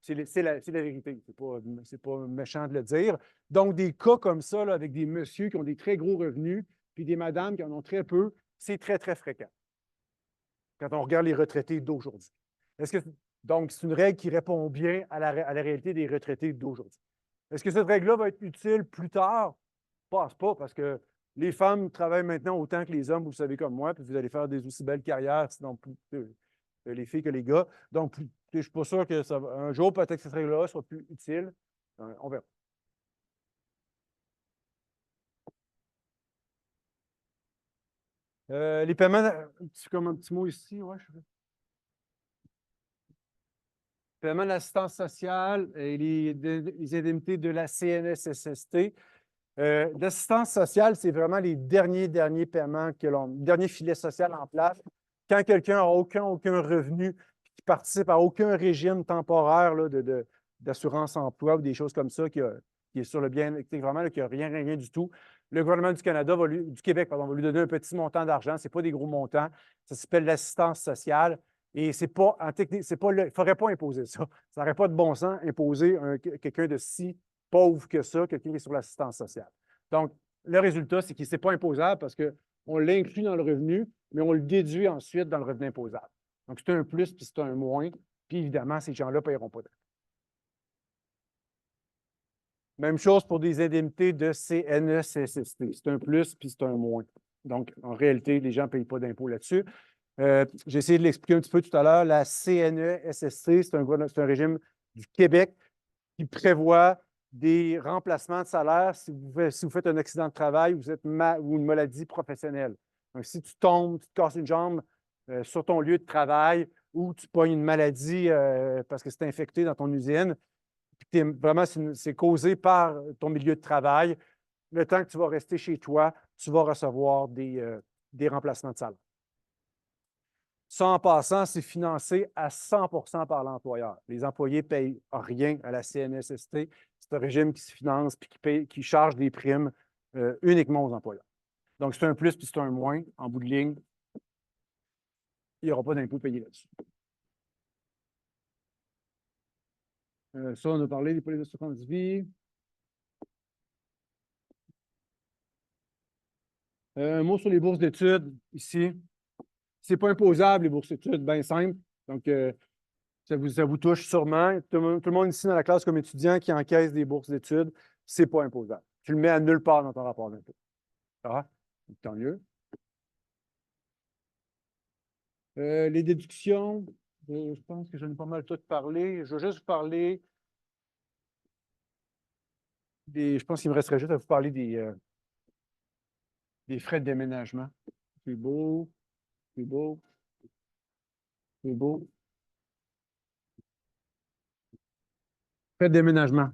c'est la vérité. C'est pas méchant de le dire. Donc, des cas comme ça, là, avec des messieurs qui ont des très gros revenus, puis des madames qui en ont très peu, c'est très, très fréquent quand on regarde les retraités d'aujourd'hui. Donc, c'est une règle qui répond bien à la réalité des retraités d'aujourd'hui. Est-ce que cette règle-là va être utile plus tard? Je ne pense pas, parce que les femmes travaillent maintenant autant que les hommes, vous le savez comme moi, puis vous allez faire des aussi belles carrières, sinon plus les filles que les gars. Donc, je ne suis pas sûr que un jour, peut-être que cette règle-là soit plus utile. On verra. Les paiements, comme un petit mot ici, ouais, paiement d'assistance sociale et les indemnités de la CNSST. L'assistance sociale, c'est vraiment les derniers paiements dernier filet social en place. Quand quelqu'un n'a aucun revenu, qui participe à aucun régime temporaire là, d'assurance emploi ou des choses comme ça, qui est sur le bien, vraiment, là, qui n'a rien du tout, le gouvernement du Canada, du Québec, pardon, va lui donner un petit montant d'argent. Ce n'est pas des gros montants. Ça s'appelle l'assistance sociale. Et c'est pas, en technique, il ne faudrait pas imposer ça. Ça n'aurait pas de bon sens imposer quelqu'un de si pauvre que ça, quelqu'un qui est sur l'assistance sociale. Donc, le résultat, c'est qu'il ne s'est pas imposable parce qu'on l'inclut dans le revenu, mais on le déduit ensuite dans le revenu imposable. Donc, c'est un plus puis c'est un moins. Puis évidemment, ces gens-là ne paieront pas d'impôt. Même chose pour des indemnités de CNESST. C'est un plus puis c'est un moins. Donc, en réalité, les gens ne payent pas d'impôt là-dessus. J'ai essayé de l'expliquer un petit peu tout à l'heure. La CNESST, c'est un régime du Québec qui prévoit des remplacements de salaire si vous faites un accident de travail ou une maladie professionnelle. Donc, si tu tombes, tu te casses une jambe sur ton lieu de travail ou tu pognes une maladie parce que c'est infecté dans ton usine, puis vraiment, c'est causé par ton milieu de travail, le temps que tu vas rester chez toi, tu vas recevoir des remplacements de salaire. Ça, en passant, c'est financé à 100 par l'employeur. Les employés ne payent rien à la CNSST. C'est un régime qui se finance et qui charge des primes uniquement aux employeurs. Donc, c'est un plus puis c'est un moins. En bout de ligne, il n'y aura pas d'impôt payé là-dessus. Ça, on a parlé des polices d'assurance vie. Un mot sur les bourses d'études, ici. Ce n'est pas imposable, les bourses d'études, bien simple. Donc, ça vous touche sûrement. Tout le monde ici dans la classe comme étudiant qui encaisse des bourses d'études, ce n'est pas imposable. Tu le mets à nulle part dans ton rapport d'impôt. Ah, tant mieux. Les déductions, je pense que j'en ai pas mal tout parlé. Je vais juste vous parler je pense qu'il me resterait juste à vous parler des frais de déménagement. C'est beau, c'est beau, c'est beau. Frais de déménagement.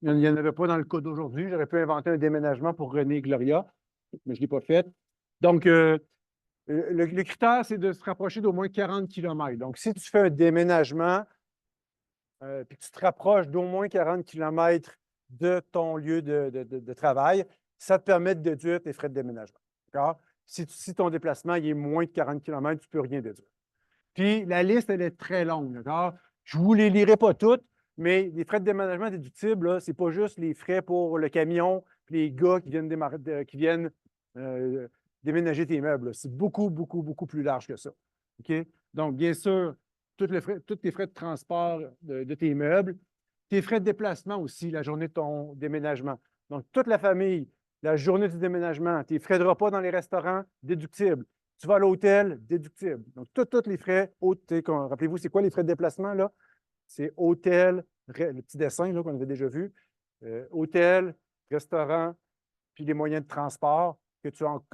Il n'y en avait pas dans le cas d'aujourd'hui. J'aurais pu inventer un déménagement pour René et Gloria. mais je ne l'ai pas fait. Donc, le critère, c'est de se rapprocher d'au moins 40 km. Donc, si tu fais un déménagement, puis que tu te rapproches d'au moins 40 km de ton lieu de travail, ça te permet de déduire tes frais de déménagement. D'accord? Si ton déplacement il est moins de 40 km, tu ne peux rien déduire. Puis la liste, elle est très longue. D'accord? Je ne vous les lirai pas toutes, mais les frais de déménagement déductibles, ce n'est pas juste les frais pour le camion, puis les gars qui viennent déménager tes meubles. C'est beaucoup, beaucoup, beaucoup plus large que ça. OK? Donc, bien sûr, tous tes frais de transport de tes meubles, tes frais de déplacement aussi, la journée de ton déménagement. Donc, toute la famille, la journée du déménagement, tes frais de repas dans les restaurants, déductibles. Tu vas à l'hôtel, déductible. Donc, tous les frais, rappelez-vous, c'est quoi les frais de déplacement, là? C'est hôtel, le petit dessin qu'on avait déjà vu, hôtel, restaurant, puis les moyens de transport que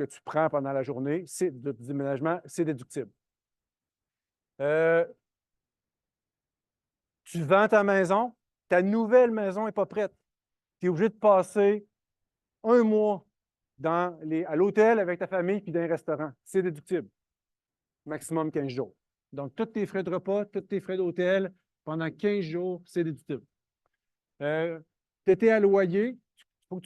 tu prends pendant la journée, de déménagement, c'est déductible. Tu vends ta maison, ta nouvelle maison n'est pas prête. Tu es obligé de passer un mois à l'hôtel avec ta famille puis dans un restaurant. C'est déductible. Maximum 15 jours. Donc, tous tes frais de repas, tous tes frais d'hôtel, pendant 15 jours, c'est déductible. Tu étais à loyer, il faut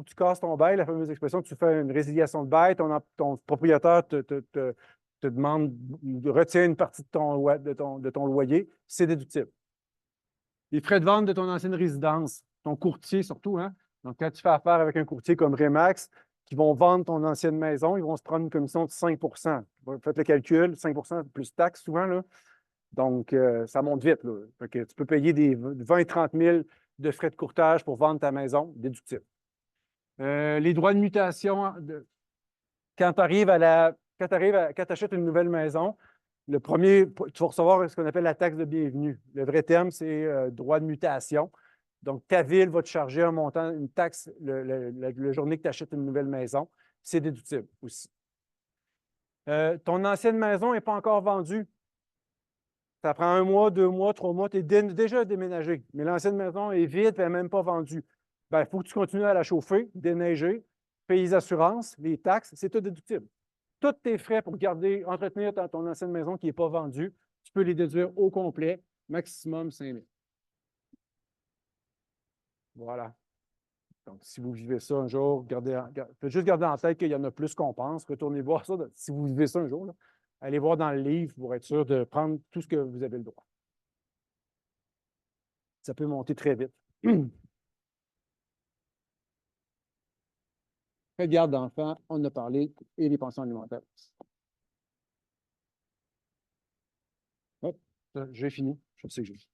que tu casses ton bail, la fameuse expression, tu fais une résiliation de bail, ton propriétaire te demande, retient une partie de ton loyer, c'est déductible. Les frais de vente de ton ancienne résidence, ton courtier surtout, hein? Donc, quand tu fais affaire avec un courtier comme Remax, qui vont vendre ton ancienne maison, ils vont se prendre une commission de 5 Faites le calcul, 5 plus taxes souvent, là. Donc, ça monte vite, là. Fait que tu peux payer des 20-30 000 de frais de courtage pour vendre ta maison, déductible. Les droits de mutation, quand tu achètes une nouvelle maison, le premier, tu vas recevoir ce qu'on appelle la taxe de bienvenue. Le vrai terme, c'est droit de mutation. Donc, ta ville va te charger un montant, une taxe la journée que tu achètes une nouvelle maison. C'est déductible aussi. Ton ancienne maison n'est pas encore vendue. Ça prend 1 mois, 2 mois, 3 mois, tu es déjà déménagé. Mais l'ancienne maison est vide et elle n'est même pas vendue. Il faut que tu continues à la chauffer, déneiger, payer les assurances, les taxes, c'est tout déductible. Tous tes frais pour entretenir ton ancienne maison qui n'est pas vendue, tu peux les déduire au complet, maximum 5 000. Voilà. Donc, si vous vivez ça un jour, faites juste garder en tête qu'il y en a plus qu'on pense. Retournez voir ça. Si vous vivez ça un jour, là, allez voir dans le livre pour être sûr de prendre tout ce que vous avez le droit. Ça peut monter très vite. Frais de garde d'enfants, on en a parlé, et les pensions alimentaires. Hop, j'ai fini. Je sais que j'ai fini.